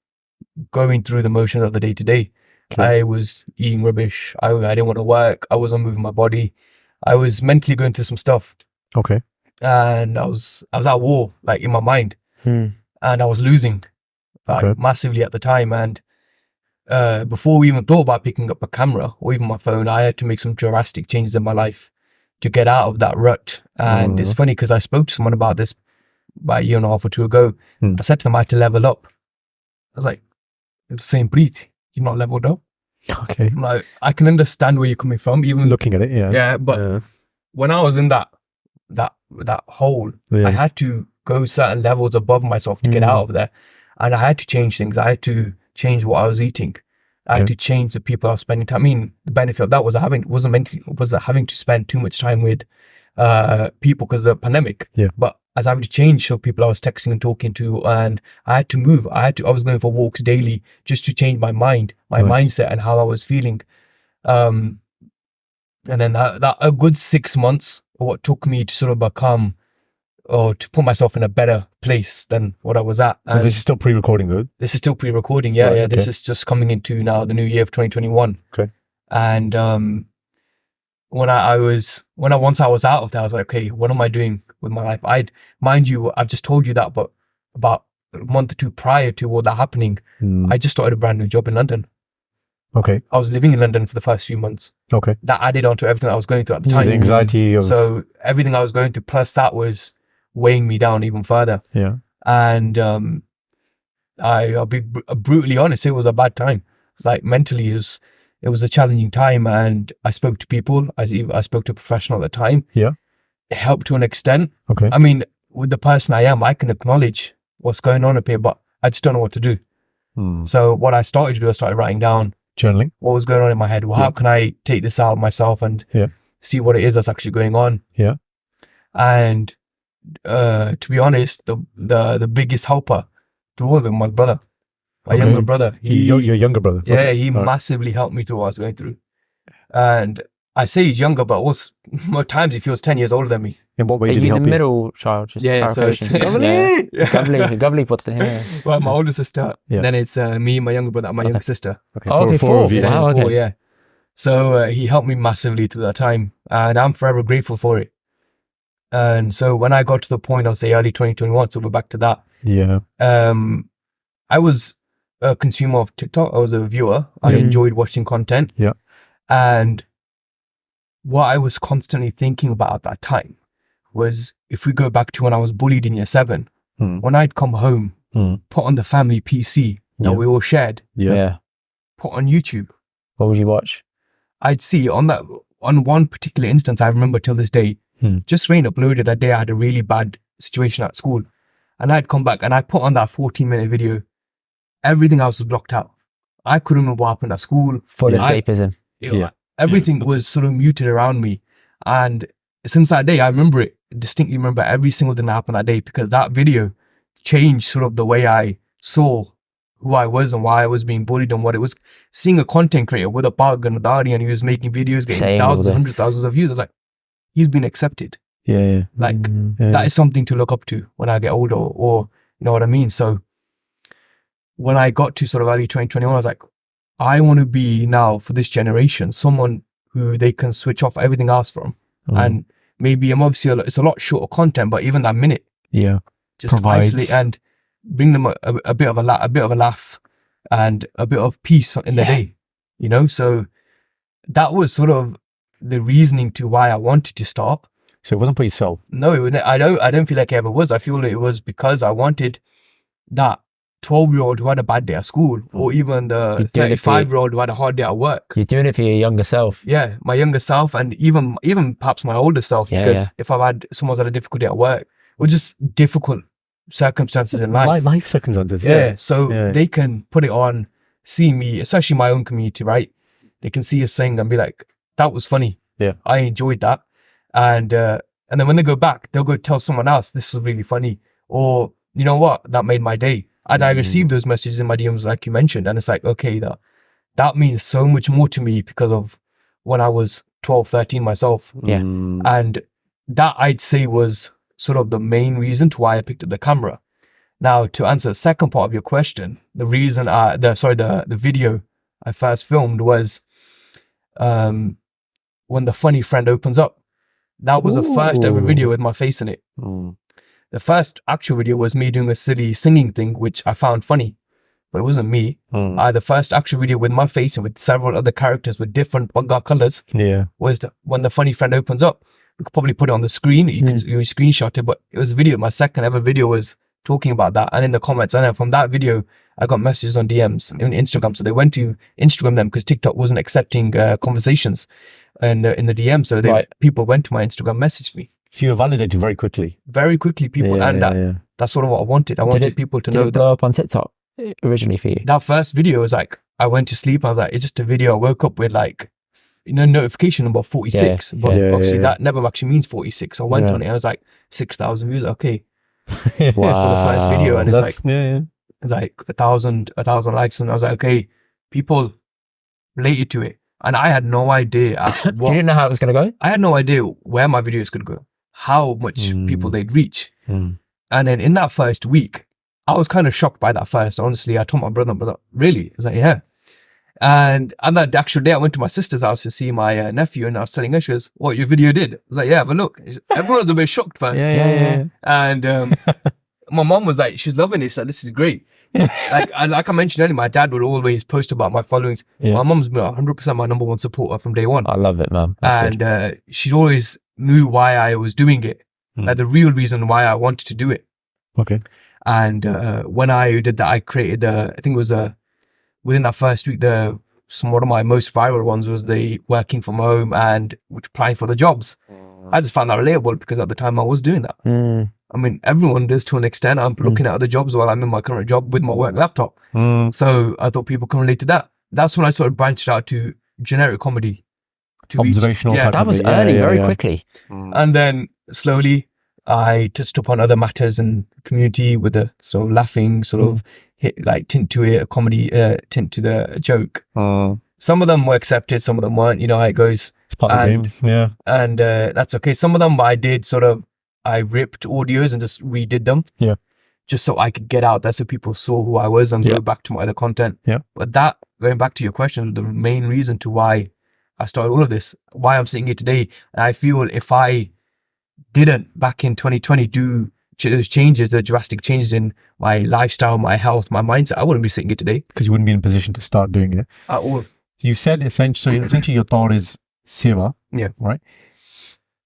going through the motions of the day to day. I was eating rubbish. I didn't want to work. I wasn't moving my body. I was mentally going through some stuff. Okay. And I was at war, like in my mind, and I was losing, massively at the time. And before we even thought about picking up a camera or even my phone, I had to make some drastic changes in my life to get out of that rut. And it's funny because I spoke to someone about this about a year and a half or two ago. I said to them I had to level up. I was like, it's the same Preet, you've not leveled up. Okay. I'm like, I can understand where you're coming from, even looking at it. Yeah. But when I was in that hole, I had to go certain levels above myself to get out of there, and I had to change things. I had to change what I was eating. I had to change the people I was spending time. I mean, the benefit of that was having to spend too much time with people because of the pandemic. Yeah. But as I having to change so people I was texting and talking to, and I had to move. I was going for walks daily just to change my mind, my mindset, and how I was feeling. And then that a good 6 months, what took me to sort of become or to put myself in a better place than what I was at. And this is still pre-recording, though? This is still pre-recording, yeah. Okay. This is just coming into now the new year of 2021. Okay. And once I was out of there, I was like, okay, what am I doing with my life? Mind you, I've just told you that, but about a month or two prior to all that happening, I just started a brand new job in London. Okay. I was living in London for the first few months. Okay. That added on to everything I was going through at the time. The anxiety of... So everything I was going through, plus that was weighing me down even further. Yeah. And I'll be brutally honest, it was a bad time. Like mentally, it was a challenging time, and I spoke to people. I spoke to a professional at the time. Yeah. It helped to an extent. Okay. I mean, with the person I am, I can acknowledge what's going on up here, but I just don't know what to do. So what I started to do, I started writing down. Journaling. What was going on in my head? Well, how can I take this out myself and see what it is that's actually going on? Yeah. And to be honest, the biggest helper through all of it, my brother. My younger brother. Your younger brother. Yeah, he massively helped me through what I was going through. And I say he's younger, but also more times he feels 10 years older than me. In what way did he he the help you? middle child? Just so it's Gavli put the hair. Well, my older sister. Then it's me, my younger brother, and my younger sister. Okay. Four of you. Wow, okay. 4, yeah. So he helped me massively through that time, and I'm forever grateful for it. And so when I got to the point, I'll say early 2021, so we're back to that. Yeah. I was a consumer of TikTok. I was a viewer. I enjoyed watching content. Yeah. And what I was constantly thinking about at that time was, if we go back to when I was bullied in year 7, when I'd come home, put on the family PC that we all shared, put on YouTube. What would you watch? I'd see on one particular instance, I remember till this day, just Rain uploaded that day. I had a really bad situation at school, and I'd come back and I put on that 14-minute video. Everything else was blocked out. I couldn't remember what happened at school. Full escapism. Everything was sort of muted around me. And since that day, I distinctly remember every single thing that happened that day, because that video changed sort of the way I saw who I was and why I was being bullied and what it was. Seeing a content creator with a bag and a daddy, and he was making videos, getting thousands, hundreds, thousands of views. I was like, he's been accepted. Yeah. Like, that is something to look up to when I get older, or you know what I mean? So when I got to sort of early 2021, I was like, I want to be now, for this generation, someone who they can switch off everything else from. And maybe it's a lot shorter content, but even that minute, just provides. isolate. And bring them a bit of a laugh and a bit of peace in the day, you know. So that was sort of the reasoning to why I wanted to start. So it wasn't for yourself? No, I don't feel like it ever was. I feel it was because I wanted that 12-year-old who had a bad day at school, or even the 35-year-old who had a hard day at work. You're doing it for your younger self. Yeah, my younger self, and even perhaps my older self, because if I've had someone's had a difficult day at work, or just difficult circumstances in life. Life circumstances. So they can put it on, see me, especially my own community, right? They can see us sing and be like, that was funny. Yeah. I enjoyed that. And then when they go back, they'll go tell someone else, this was really funny. Or, you know what, that made my day. And I received those messages in my DMs like you mentioned. And it's like, okay, that means so much more to me because of when I was 12, 13 myself. Yeah. And that I'd say was sort of the main reason to why I picked up the camera. Now, to answer the second part of your question, the reason the video I first filmed was when the funny friend opens up. That was the first ever video with my face in it. The first actual video was me doing a silly singing thing, which I found funny, but it wasn't me. The first actual video with my face and with several other characters with different bugger colors was when the funny friend opens up. We could probably put it on the screen. You can screenshot it, but it was a video. My second ever video was talking about that, and in the comments, and then from that video, I got messages on DMs in Instagram. So they went to Instagram them because TikTok wasn't accepting conversations in the DM. So people went to my Instagram, messaged me. So you were validated very quickly. Very quickly, people, that's sort of what I wanted. I wanted people to know. Did it blow up on TikTok originally for you? That first video was like, I went to sleep. I was like, it's just a video. I woke up with like, notification number 46. But obviously that never actually means 46. So I went on it. I was like, 6,000 views. Okay. Wow. For the first video, and it's like 1,000 likes, and I was like, okay, people related to it, and I had no idea you didn't know how it was gonna go. I had no idea where my videos could go, how much people they'd reach, and then in that first week, I was kind of shocked by that first. Honestly, I told my brother, really? I was like, yeah. And on that actual day, I went to my sister's house to see my nephew, and I was telling her, she goes, what, your video did? I was like, yeah, have a look. Everyone was a bit shocked first. And my mom was like, she's loving it. She's like, this is great. like I mentioned earlier, my dad would always post about my followings. My mom's been 100% my number one supporter from day one. I love it, man. And she always knew why I was doing it, like the real reason why I wanted to do it. Okay. And when I did that, I created I think it was within that first week, one of my most viral ones was the working from home and applying for the jobs. I just found that relatable because at the time I was doing that. I mean, everyone does to an extent. I'm looking at other jobs while I'm in my current job with my work laptop. So I thought people can relate to that. That's when I sort of branched out to generic comedy. Observational type. That was early, very quickly. And then slowly I touched upon other matters in the community with a sort of laughing sort of tint to it, a comedy tint to the joke. Some of them were accepted, some of them weren't. You know how it goes. It's part of the game. Yeah. And that's okay. Some of them I did I ripped audios and just redid them. Yeah. Just so I could get out there so people saw who I was and go back to my other content. Yeah. But that, going back to your question, the main reason to why I started all of this, why I'm sitting here today, and I feel if I didn't back in 2020 do those changes, the drastic changes in my lifestyle, my health, my mindset, I wouldn't be sitting here today. Because you wouldn't be in a position to start doing it. At all. You said essentially your thought is seva. Yeah. Right?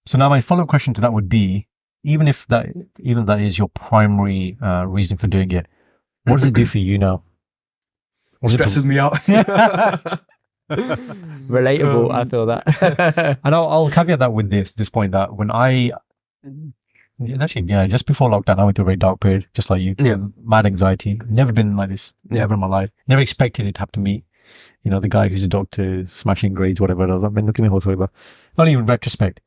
So now my follow-up question to that would be, even that is your primary reason for doing it, what does it do for you now? Stresses me out. Relatable, I feel that. And I'll caveat that with this point, that when just before lockdown, I went through a very dark period, just like you. Mad anxiety. Never been like this ever in my life. Never expected it to happen to me. You know, the guy who's a doctor, smashing grades, whatever it is. I've been looking at the whole story, but not even in retrospect.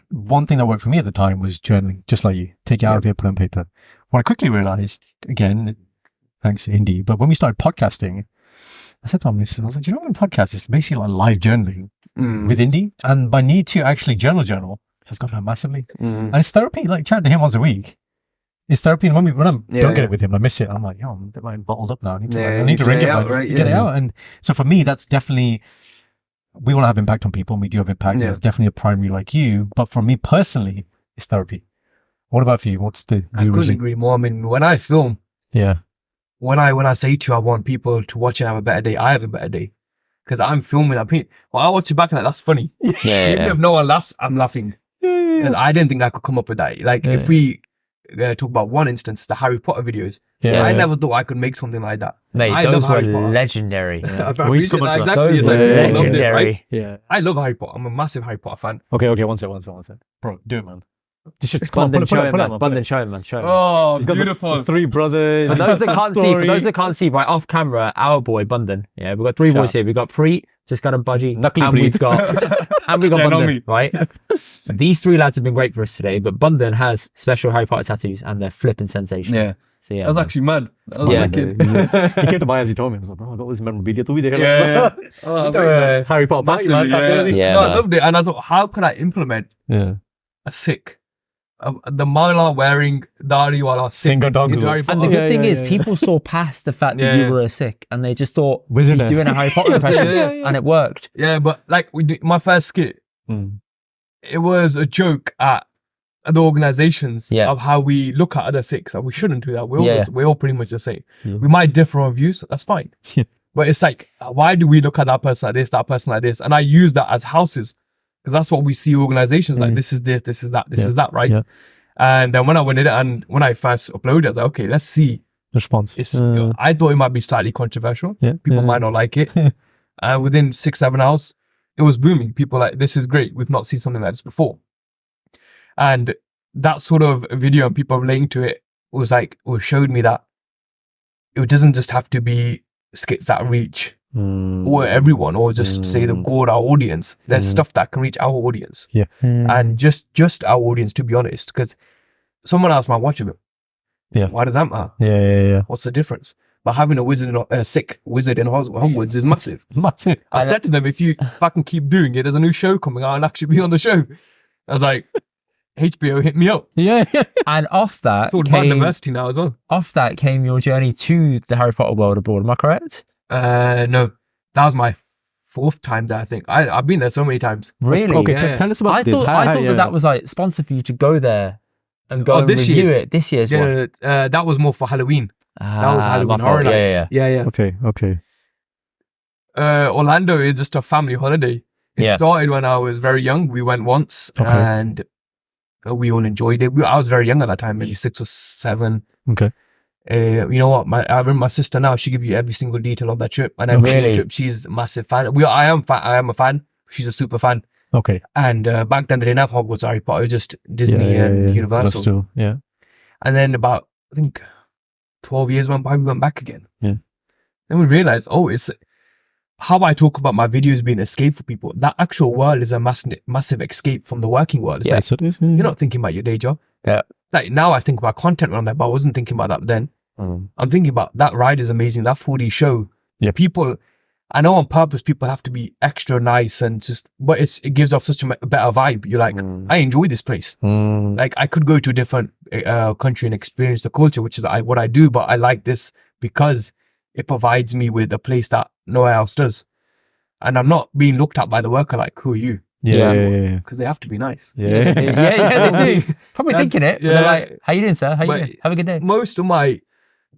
One thing that worked for me at the time was journaling, just like you. Take it out of here, put it on paper. What I quickly realized, again, thanks to Indy, but when we started podcasting, I said to my missus, I was like, do you know what podcast is? Basically like live journaling with Indy. And my need to actually journal has gone down massively. And it's therapy, like chatting to him once a week. It's therapy. And when I don't get it with him, I miss it. I'm like, I'm a bit bottled up now. I need to ring it out, get it out. And so for me, that's definitely, we want to have impact on people, and we do have impact. That's definitely a primary like you. But for me personally, it's therapy. What about for you? What's the I couldn't agree more. I mean, when I film, when I say to you, I want people to watch and have a better day, I have a better day. Because I'm filming. I watch it back and that's funny. Even if no one laughs, I'm laughing. Because I didn't think I could come up with that. Like, if we talk about one instance, the Harry Potter videos, I never thought I could make something like that. Mate, those were legendary. I appreciate that exactly. Those were legendary. Right? I love Harry Potter. I'm a massive Harry Potter fan. Okay, one sec. Bro, do it, man. Bundan, show him, man. Oh, beautiful. Three brothers. For those that can't see, by off camera, our boy Bundan. Yeah, we've got three boys here. We've got Preet, just got a budgie, and we've got Bundan, right? These three lads have been great for us today, but Bundan has special Harry Potter tattoos and they're flipping sensational. Yeah. So, that was actually mad. He came to buy as he told me. I was like, bro, I got this memorabilia. Harry Potter massively, man. I loved it. And I thought, how can I implement a Sikh? The Mala wearing Dariwala Sikh. And the good thing is, people saw past the fact that you were a Sikh and they just thought, he's doing a Harry Potter impression, and it worked. Yeah, but like my first skit, it was a joke at the organizations of how we look at other Sikhs. And we shouldn't do that. We're all pretty much the same. We might differ on views, that's fine. But it's like, why do we look at that person like this, that person like this? And I use that as houses. Because that's what we see organizations like. This is this, this is that, this is that, right? And then when I went in it and when I first uploaded, I was like, okay, let's see. Response. I thought it might be slightly controversial. People might not like it. And within 6-7 hours, it was booming. People like, this is great. We've not seen something like this before. And that sort of video and people relating to it was like, showed me that it doesn't just have to be skits that reach or everyone, or just say the goal our audience. There's stuff that can reach our audience, and just our audience, to be honest. Because someone else might watch it. Why does that matter? What's the difference? But having a Sikh wizard in Hogwarts is massive. I said to them, if I can keep doing it, there's a new show coming out and actually be on the show. I was like, HBO hit me up. And off that, it's all about diversity now as well. Off that came your journey to the Harry Potter world abroad. Am I correct? No, that was my 4th time there. I think I've been there so many times. Really? Okay, tell us about this. I thought that was like sponsored for you to go there and go and review it. This year's one. That was more for Halloween. That was Halloween Horror Nights. Yeah. Okay. Orlando is just a family holiday. It started when I was very young. We went once and we all enjoyed it. I was very young at that time, maybe 6 or 7. Okay. You know what? I remember my sister now. She give you every single detail of that trip, and every trip she's a massive fan. I am a fan. She's a super fan. Okay. And back then they didn't have Hogwarts, Harry Potter, just Disney and Universal. True. Yeah. And then about, I think, 12 years went by. We went back again. Yeah. Then we realized, it's how I talk about my videos being an escape for people. That actual world is a massive escape from the working world. It's yes, it is. Yeah. You're not thinking about your day job. Yeah. Like now I think about content around that, but I wasn't thinking about that then. I'm thinking about that ride is amazing. That 4D show. Yeah. People, I know on purpose people have to be extra nice and just, but it gives off such a better vibe. You're like, I enjoy this place. Like I could go to a different country and experience the culture, which is what I do, but I like this because it provides me with a place that nowhere else does. And I'm not being looked at by the worker like, who are you? Yeah. Because they have to be nice. Yeah, they do. Probably thinking it. Yeah. They're like, how you doing, sir? How you doing? Have a good day. Most of my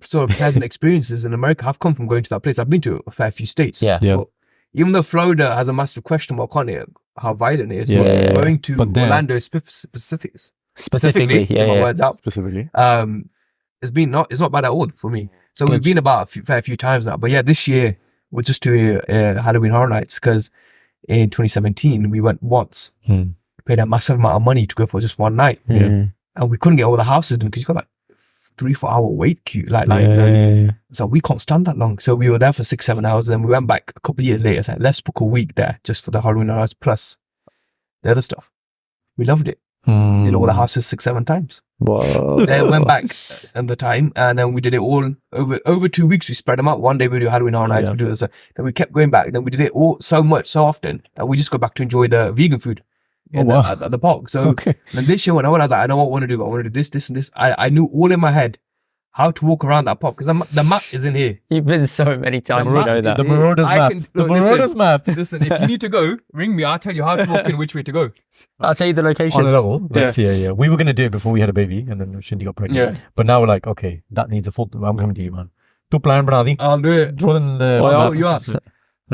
sort of pleasant experiences in America have come from going to that place. I've been to a fair few states. Yeah. But even though Florida has a massive question mark on it, how violent it is, going to Orlando specifically, get my words out. Specifically. It's not bad at all for me. So we've been about a fair few times now. But yeah, this year we're just doing Halloween Horror Nights because in 2017 we went once. Paid a massive amount of money to go for just one night. And we couldn't get all the houses done because you got like 3-4 hour wait queue. So we can't stand that long. So we were there for 6-7 hours. And then we went back a couple of years later. Said, let's book a week there just for the Halloween Horror Nights plus the other stuff. We loved it. Did all the houses 6-7 times. Whoa. Then went back at the time, and then we did it all over 2 weeks. We spread them out. One day we do Halloween Horror Nights, we do this. Then we kept going back. Then we did it all so often that we just go back to enjoy the vegan food at the park. So then this year when I was like, I know what I want to do. I want to do this, and this. I knew all in my head how to walk around that pub because the map is in here. You've been so many times, you know that. The Marauders map. The Marauders map. Listen, if you need to go, ring me. I'll tell you how to walk in, which way to go. I'll tell you the location. On a level. Yeah. We were going to do it before we had a baby and then Shindy got pregnant. Yeah. But now we're like, okay, that needs a full... I'm coming to you, man. Tu plan bana di. I'll do it. I'll sort you out.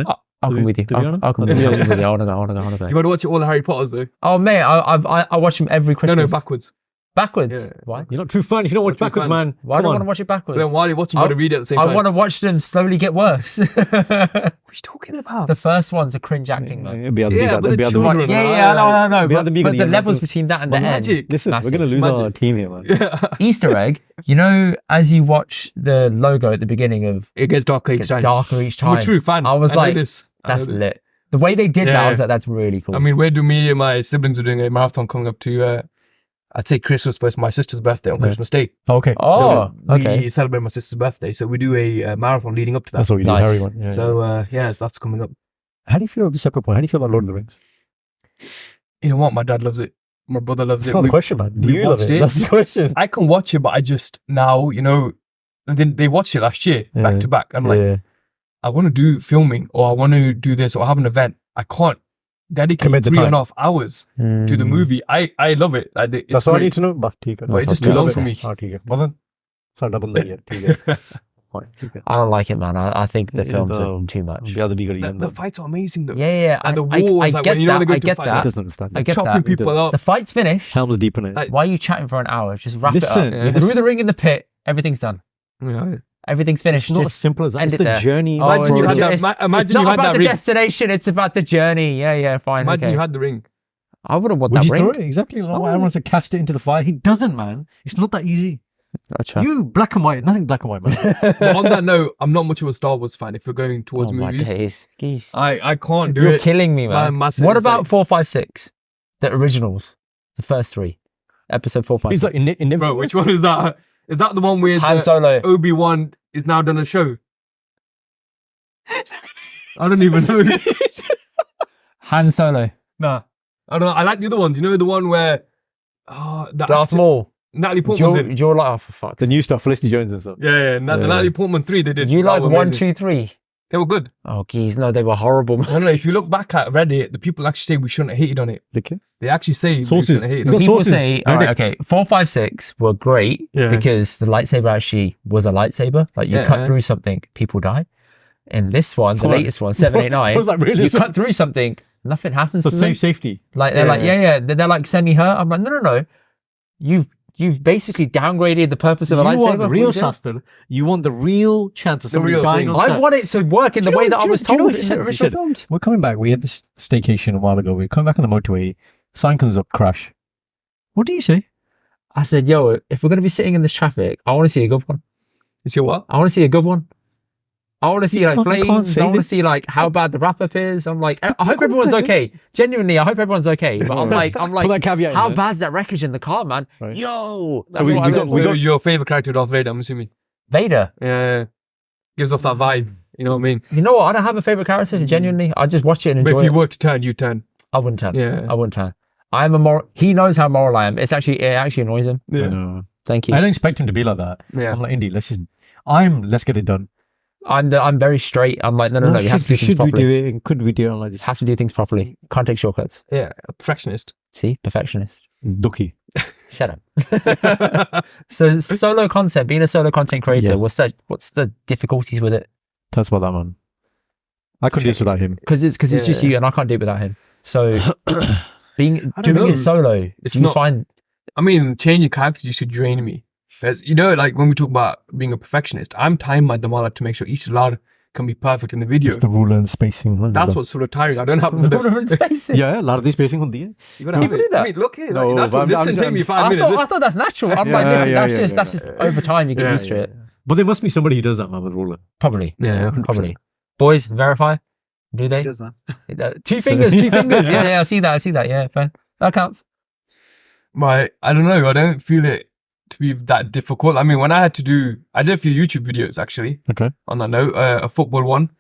I'll come with you. I'll come with you. I want to go. You got to watch all the Harry Potters though. Oh, mate, I watch them every Christmas. No, backwards. Backwards? Yeah. Why? You're not true fan. You don't watch backwards, man. Why do I want to watch it backwards? Then while you're watching, you got to read it at the same time. I want to watch them slowly get worse. What are you talking about? The first one's a cringe acting, man. Yeah, but the children. I know. But the levels between that and the end. Listen, we're going to lose our team here, man. Easter egg, you know, as you watch the logo at the beginning of... It gets darker each time. I'm a true fan. I was like, that's lit. The way they did that, I was like, that's really cool. I mean, where do me and my siblings are doing a marathon coming up to... I'd say Christmas, but it's my sister's birthday on Christmas Day. Okay. Oh, so we celebrate my sister's birthday. So we do a marathon leading up to that. That's what we do, Harry one. Yeah, so, so that's coming up. How do you feel about the separate point? How do you feel about Lord of the Rings? You know what? My dad loves it. My brother loves it. That's not the question, man. Do you love it? That's the question. I can watch it, but I just now, you know, they watched it last year, back to back. I'm like, I want to do filming or I want to do this or have an event. I can't dedicate 3.5 hours to the movie. I love it. It's that's all I need to know. But it's just too long for me. Well then, so double that. I don't like it, man. I think the films are too much. The fights are amazing though. Yeah. And the wars, I get that. I get that. Doesn't understand. I get chopping that. people up. The fight's finished. Helm's deep in it. Why are you chatting for an hour? Just wrap it up. Yeah. Through the ring in the pit, everything's done. Yeah. Everything's finished. It's not as simple as that. It's the journey. Imagine you had that. It's not about the destination. It's about the journey. Yeah, fine. Imagine you had the ring. I wouldn't want that ring. Throw it? Exactly. Everyone wants to cast it into the fire. He doesn't, man. It's not that easy. Gotcha. You black and white, nothing black and white, man. But on that note, I'm not much of a Star Wars fan. If we're going towards movies, my days. Geez. I can't do it. You're killing me, man. What about 4, 5, 6? The originals, the first 3, episode 4, 5. He's like in bro. Which one is that? Is that the one with Han Solo? Obi-Wan is now done a show. I don't even know. Han Solo. Nah, I don't know. I like the other ones. You know the one where Darth Maul. Natalie Portman's in. You're like, oh, for fuck. The new stuff, Felicity Jones and stuff. Yeah. The Natalie Portman 3 they did. You like 1, 2, 3? They were good. Oh, geez, no, they were horrible. No. If you look back at Reddit, the people actually say we shouldn't have hated on it. Okay. They actually say sources. We shouldn't have hated on it. People say, all right, okay, 4, 5, 6 were great because the lightsaber actually was a lightsaber. Like you cut through something, people die. In this one, the latest one, 7, 8, 9, was that really? You cut through something, nothing happens. So to them. safety. Like they're like, they're like semi-hurt. I'm like, no. You've basically downgraded the purpose of a lightsaber. You want real Shastra. You want the real chance of somebody dying on set. I want it to work in the way that I was told in the original films. We're coming back. We had this staycation a while ago. We were coming back on the motorway. Sign comes up, crash. What do you say? I said, yo, if we're going to be sitting in this traffic, I want to see a good one. You see what? I want to see a good one. I want to see like flames. I want to see like how bad the wrap-up is. I'm like, I hope everyone's okay. Genuinely, I hope everyone's okay. But I'm like, how bad's that wreckage in the car, man? Right. Yo. So we got your favorite character, Darth Vader, I'm assuming. Vader? Yeah. Gives off that vibe. You know what I mean? You know what? I don't have a favorite character, genuinely. I just watch it and enjoy it. But if you were to turn, you turn. I wouldn't turn. Yeah. I wouldn't turn. I'm a moral. He knows how moral I am. It actually annoys him. Yeah. Thank you. I don't expect him to be like that. Yeah. I'm like, Indy, let's get it done. I'm very straight. I'm like, no. You have to do things properly. Should we do it? And could we do it? I just have to do things properly. Can't take shortcuts. Yeah, a perfectionist. See, perfectionist. Ducky. Shut up. So solo content, being a solo content creator, what's the difficulties with it? Tell us about that, man. I couldn't do this without him. Because it's just you, and I can't do it without him. So doing it solo, I mean, changing characters used to drain me. Because, you know, like when we talk about being a perfectionist, I'm timing my damala to make sure each lard can be perfect in the video. It's the ruler and spacing. That's what's sort of tiring. I don't have the ruler and spacing. Yeah, larda spacing hondi hai. You gotta have it. I mean, look here. That doesn't take me 5 minutes. I thought that's natural. I'm like, listen, that's just over time you get used to it. But there must be somebody who does that, man, with ruler. Probably. Yeah, 100%. Probably. Boys, verify. Do they? Does man. Two fingers. Yeah, I see that. Yeah, fair. That counts. I don't know. I don't feel it to be that difficult. I mean, when I did a few YouTube videos actually. Okay. On that note, a football one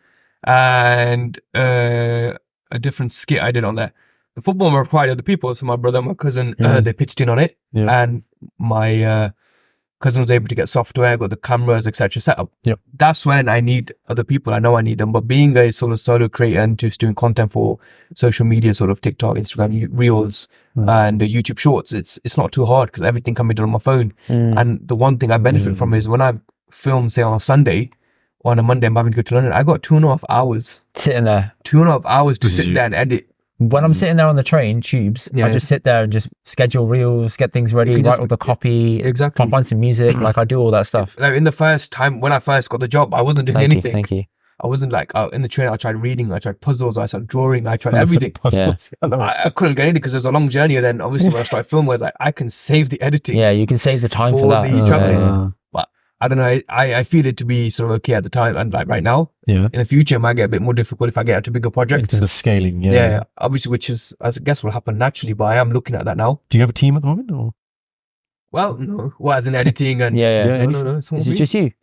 and a different skit I did on there. The football one required other people, so my brother and my cousin they pitched in on it, and my cousin was able to get software, got the cameras, etc. set up. Yep. That's when I need other people. I know I need them. But being a sort of solo creator and just doing content for social media, sort of TikTok, Instagram, Reels, and YouTube Shorts, it's not too hard because everything can be done on my phone. And the one thing I benefit from is when I film, say on a Sunday, or on a Monday, I'm having to go to London, I got 2.5 hours. Sitting there. 2.5 hours to sit there and edit. When I'm sitting there on the train, tubes, I just sit there and just schedule reels, get things ready, write all the copy, find some music, like I do all that stuff. Like in the first time when I first got the job, I wasn't doing anything. Thank you. I wasn't like in the train. I tried reading, I tried puzzles, I tried drawing, I tried everything. I couldn't get anything because it was a long journey. And then obviously when I started filming, I was like, I can save the editing. Yeah, you can save the time for that. The traveling. But I don't know. I feel it to be sort of okay at the time, and like right now. Yeah. In the future, it might get a bit more difficult if I get into bigger projects. Into the scaling. Yeah. Obviously, which is, I guess, will happen naturally. But I am looking at that now. Do you have a team at the moment, or? Well, no. Well, as in editing and no. Is it just you?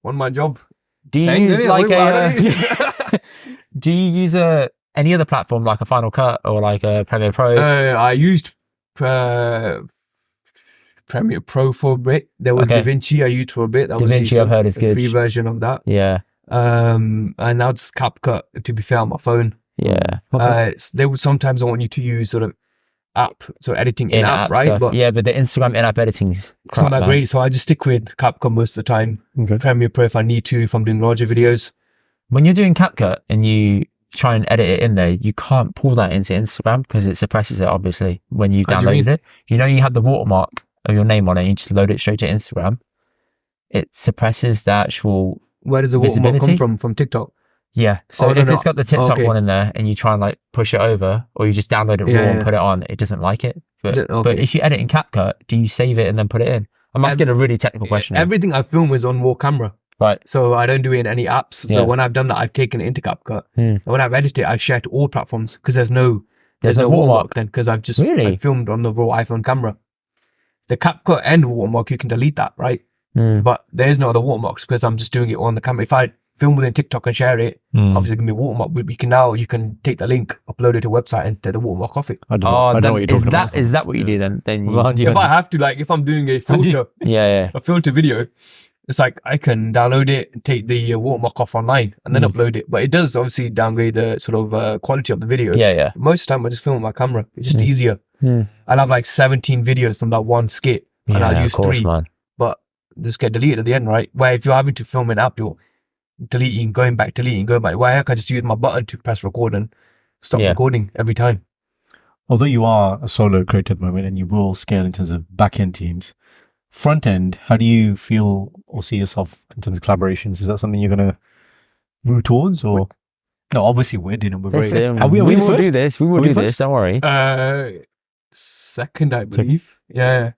On my job. Do you use do you use any other platform like a Final Cut or like a Premiere Pro? I used Premiere Pro for a bit. There was DaVinci I used for a bit. That DaVinci I've heard is good. Free version of that. Yeah. And now just CapCut, to be fair, on my phone. Yeah. They would sometimes want you to use sort of app, so editing in-app, right? Stuff. But yeah, but the Instagram in-app editing is it's not that great, so I just stick with CapCut most of the time. Premiere Pro if I need to, if I'm doing larger videos. When you're doing CapCut and you try and edit it in there, you can't pull that into Instagram because it suppresses it, obviously, when you download it. You know, you have the watermark of your name on it, you just load it straight to Instagram. It suppresses the actual Where does the watermark come from? From TikTok? Yeah. So if it's got the TikTok one in there and you try and like push it over, or you just download it raw and put it on, it doesn't like it. But if you edit in CapCut, do you save it and then put it in? I'm asking a really technical question. Everything I film is on raw camera. Right. So I don't do it in any apps. So when I've done that, I've taken it into CapCut. And when I've edited it, I share to all platforms because there's no watermark then, because I've just I filmed on the raw iPhone camera. The CapCut and watermark, you can delete that, right? But there's no other watermarks because I'm just doing it on the camera. If I film within TikTok and share it, obviously it can be a watermark. But you can take the link, upload it to a website, and take the watermark off it. I don't know what you're talking about. Is that what you do then? If I have to, like if I'm doing a filter, a filter video, it's like I can download it and take the watermark off online and then upload it. But it does obviously downgrade the sort of quality of the video. Yeah. Most of the time I just film with my camera. It's just easier. I'll have like 17 videos from that one skit and I'll use 3. Man. But just get deleted at the end, right? Where if you're having to film an app, you're deleting, going back. Why I can just use my button to press record and stop recording every time. Although you are a solo creator at the moment and you will scale in terms of back-end teams, front end, how do you feel or see yourself in terms of collaborations? Is that something you're going to move towards, or no? Obviously, we're doing it. We will do this. We will do this. Don't worry. Second, I believe. Yeah.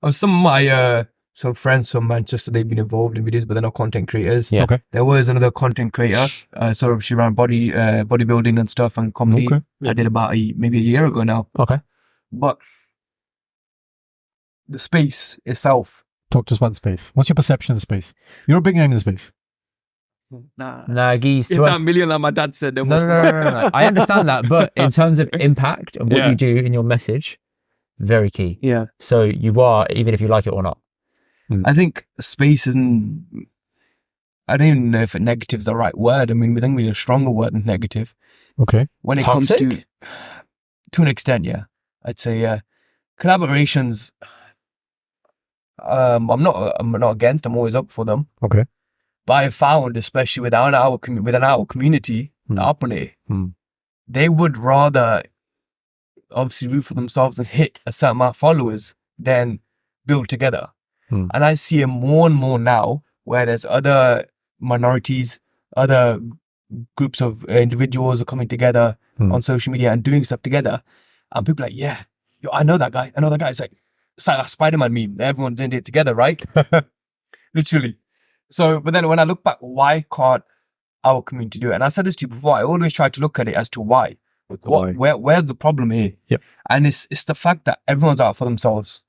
Some of my some friends from Manchester, they've been involved in videos, but they're not content creators. Yeah. Okay. There was another content creator, sort of she ran bodybuilding and stuff and comedy. Okay. I did about maybe a year ago now. Okay. But the space itself. Talk to us about space. What's your perception of the space? You're a big name in the space. Nah, geez. If that million like my dad said, then no. I understand that, but in terms of impact and what you do in your message, very key. Yeah. So you are, even if you like it or not. I think space isn't, I don't even know if negative is the right word. I mean, we think we need a stronger word than negative. Okay. When it comes to an extent, yeah. I'd say collaborations, I'm not against, I'm always up for them. Okay. But I found, especially within our community, they would rather obviously root for themselves and hit a certain amount of followers than build together. And I see it more and more now where there's other minorities, other groups of individuals are coming together on social media and doing stuff together. And people are like, I know that guy. It's like that Spider-Man meme. Everyone's in it together, right? Literally. So, but then when I look back, why can't our community do it? And I said this to you before, I always try to look at it as to why. Where's the problem here? Yep. And it's the fact that everyone's out for themselves,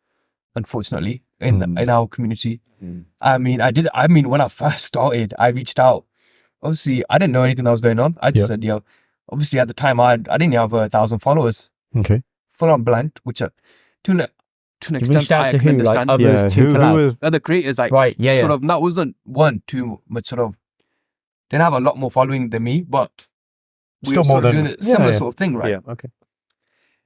unfortunately, in our community. I mean, when I first started, I reached out. Obviously, I didn't know anything that was going on. I just said, obviously at the time, I didn't have 1,000 followers. Okay. Full on blank, which to an You extent reached out I to can who? Like understand. others to collab? Other creators, like, right, yeah, sort of, that wasn't one too much, sort of, didn't have a lot more following than me, but we Still were more sort of than doing a similar sort of thing, right? Yeah, okay.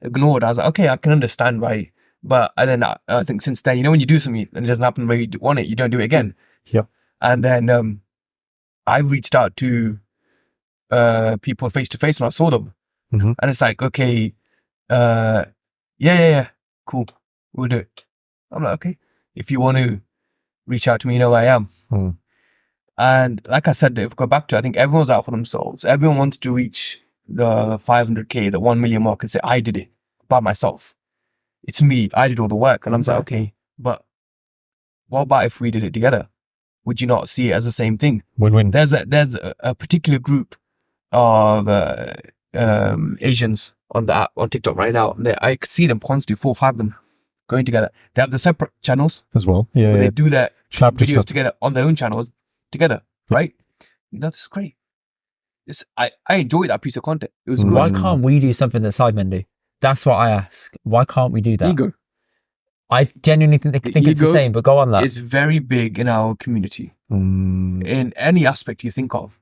Ignored. I was like, okay, I can understand, right? But and then I think since then, when you do something and it doesn't happen where you want it, you don't do it again. Yeah. And then I reached out to people face to face when I saw them, and it's like, okay, yeah, cool, we'll do it. I'm like, okay, if you want to reach out to me, you know where I am. And like I said, if we go back to, I think everyone's out for themselves. Everyone wants to reach the 500k, the 1 million mark, and say, I did it by myself. It's me. I did all the work. And I'm like, okay, but what about if we did it together? Would you not see it as the same thing? Win-win. There's a particular group of Asians on the app, on TikTok right now. I see them constantly, 4 or 5 of them going together. They have the separate channels as well. Yeah, where they do their videos stuff together on their own channels together, right? That's great. I enjoyed that piece of content. It was good. Why can't we do something that Sidemen do? That's what I ask. Why can't we do that? Ego. I genuinely think it's the same, but go on that. It's very big in our community. In any aspect you think of.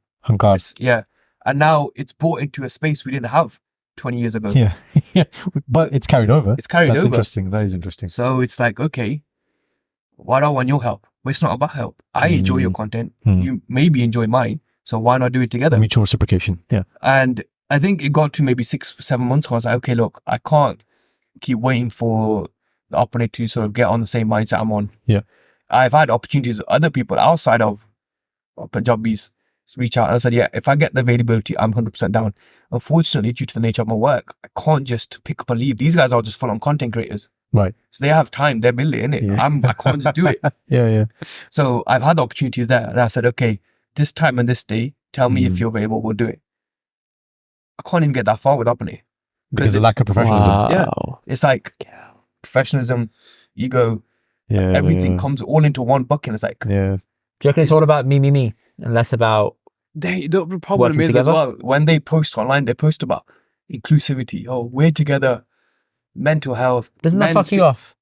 Yeah. And now it's brought into a space we didn't have 20 years ago. Yeah. Yeah. But it's carried over. It's carried over. That's interesting. That is interesting. So it's like, okay, why do I want your help? But it's not about help. I enjoy your content. You maybe enjoy mine. So why not do it together? Mutual reciprocation. Yeah. And I think it got to maybe 6-7 months ago. I was like, okay, look, I can't keep waiting for the opportunity to sort of get on the same mindset I'm on. Yeah. I've had opportunities with other people outside of Punjabis reach out, and I said, yeah, if I get the availability, I'm 100% down. Unfortunately, due to the nature of my work, I can't just pick up and leave. These guys are just full-on content creators. Right. So they have time, they're building in it. Yeah. I can't just do it. Yeah. So I've had the opportunities there, and I said, okay, this time and this day, tell me if you're available, we'll do it. I can't even get that far with Opportunity. Because of lack of professionalism. Wow. Yeah. It's like professionalism, ego, everything comes all into one bucket. It's like, do you reckon it's all about me, and less about the problem is together? As well, when they post online, they post about inclusivity. Oh, we're together, mental health. Doesn't that fuck you off?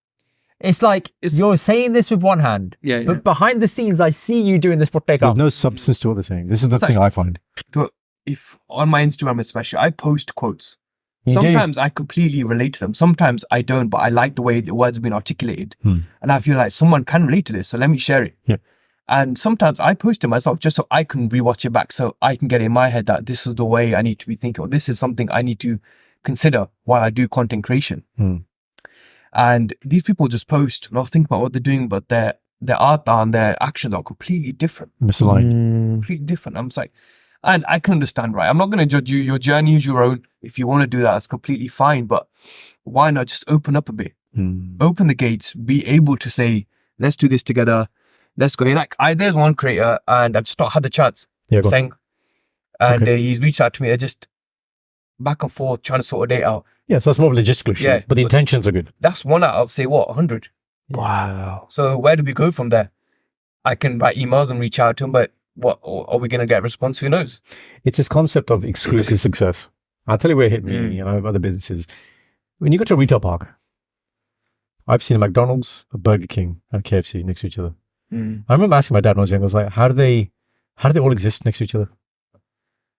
It's like you're saying this with one hand, but behind the scenes, I see you doing this. There's no substance to what they're saying. This is the thing I find. If on my Instagram especially, I post quotes. Sometimes I completely relate to them. Sometimes I don't, but I like the way the words have been articulated. And I feel like someone can relate to this, so let me share it. Yeah. And sometimes I post it myself just so I can rewatch it back, so I can get in my head that this is the way I need to be thinking, or this is something I need to consider while I do content creation. And these people just post, not think about what they're doing, but their art and their actions are completely different. Misaligned. Completely different. I'm just like, and I can understand, right? I'm not going to judge you. Your journey is your own. If you want to do that, that's completely fine. But why not just open up a bit? Open the gates. Be able to say, let's do this together. Let's go. Like, there's one creator, and I've just not had the chance. Sengh. And he's reached out to me. They're just back and forth trying to sort a date out. Yeah, so that's more of a logistical issue. Yeah, but the intentions are good. That's one out of, say, 100? Wow. So where do we go from there? I can write emails and reach out to him, but what are we going to get a response? Who knows? It's this concept of exclusive success. I'll tell you where it hit me, other businesses. When you go to a retail park, I've seen a McDonald's, a Burger King, and a KFC next to each other. I remember asking my dad when I was young, I was like, how do they all exist next to each other?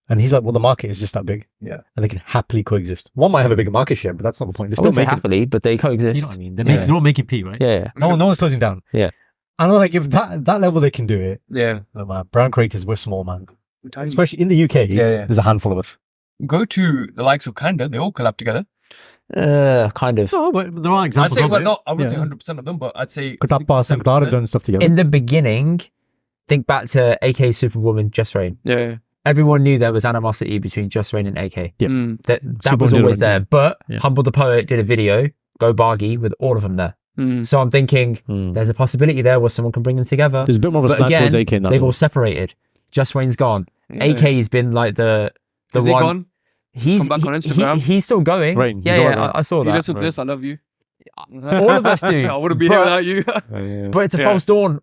And he's like, well, the market is just that big. Yeah. And they can happily coexist. One might have a bigger market share, but that's not the point. They're still making happily, but they coexist. You know what I mean? They're all making P, right? Yeah. No one's closing down. Yeah. And I'm like, if that level they can do it. Yeah. Oh, man, brand creators, we're small, man. Especially in the UK, there's a handful of us. Go to the likes of Canada, they all collab together. Kind of. No, but there are examples. I'd say, I wouldn't say 100% of them, but I'd say Katapa and Clara done stuff together. In the beginning, think back to AK Superwoman, Just Rain. Yeah. Everyone knew there was animosity between Just Rain and AK. Yeah. That was always there. But Humble the Poet did a video, Go Bargy, with all of them there. So I'm thinking there's a possibility there where someone can bring them together. There's a bit more of a snap towards AK in that. They've all separated. Just Rain's gone. Yeah. AK's been like the Is one. He gone? He's come back on Instagram. He's still going. Rain. Yeah, I saw If you that. listen to this, I love you. All of us do. I wouldn't be here without you. But it's a false dawn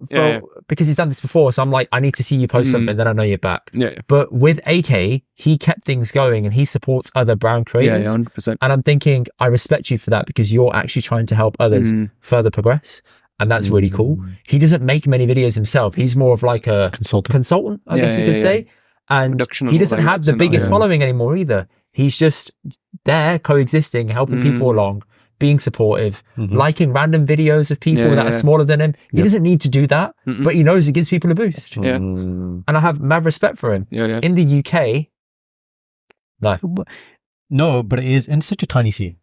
because he's done this before. So I'm like, I need to see you post something, then I know you're back. Yeah. But with AK, he kept things going and he supports other brown creators. Yeah, 100%. And I'm thinking, I respect you for that because you're actually trying to help others further progress. And that's really cool. He doesn't make many videos himself. He's more of like a consultant, I guess you could say. And he doesn't have the biggest following anymore either. He's just there coexisting, helping people along, being supportive, liking random videos of people that are smaller than him. He doesn't need to do that, but he knows it gives people a boost. Yeah. And I have mad respect for him. Yeah. In the UK, no, but it is in such a tiny scene,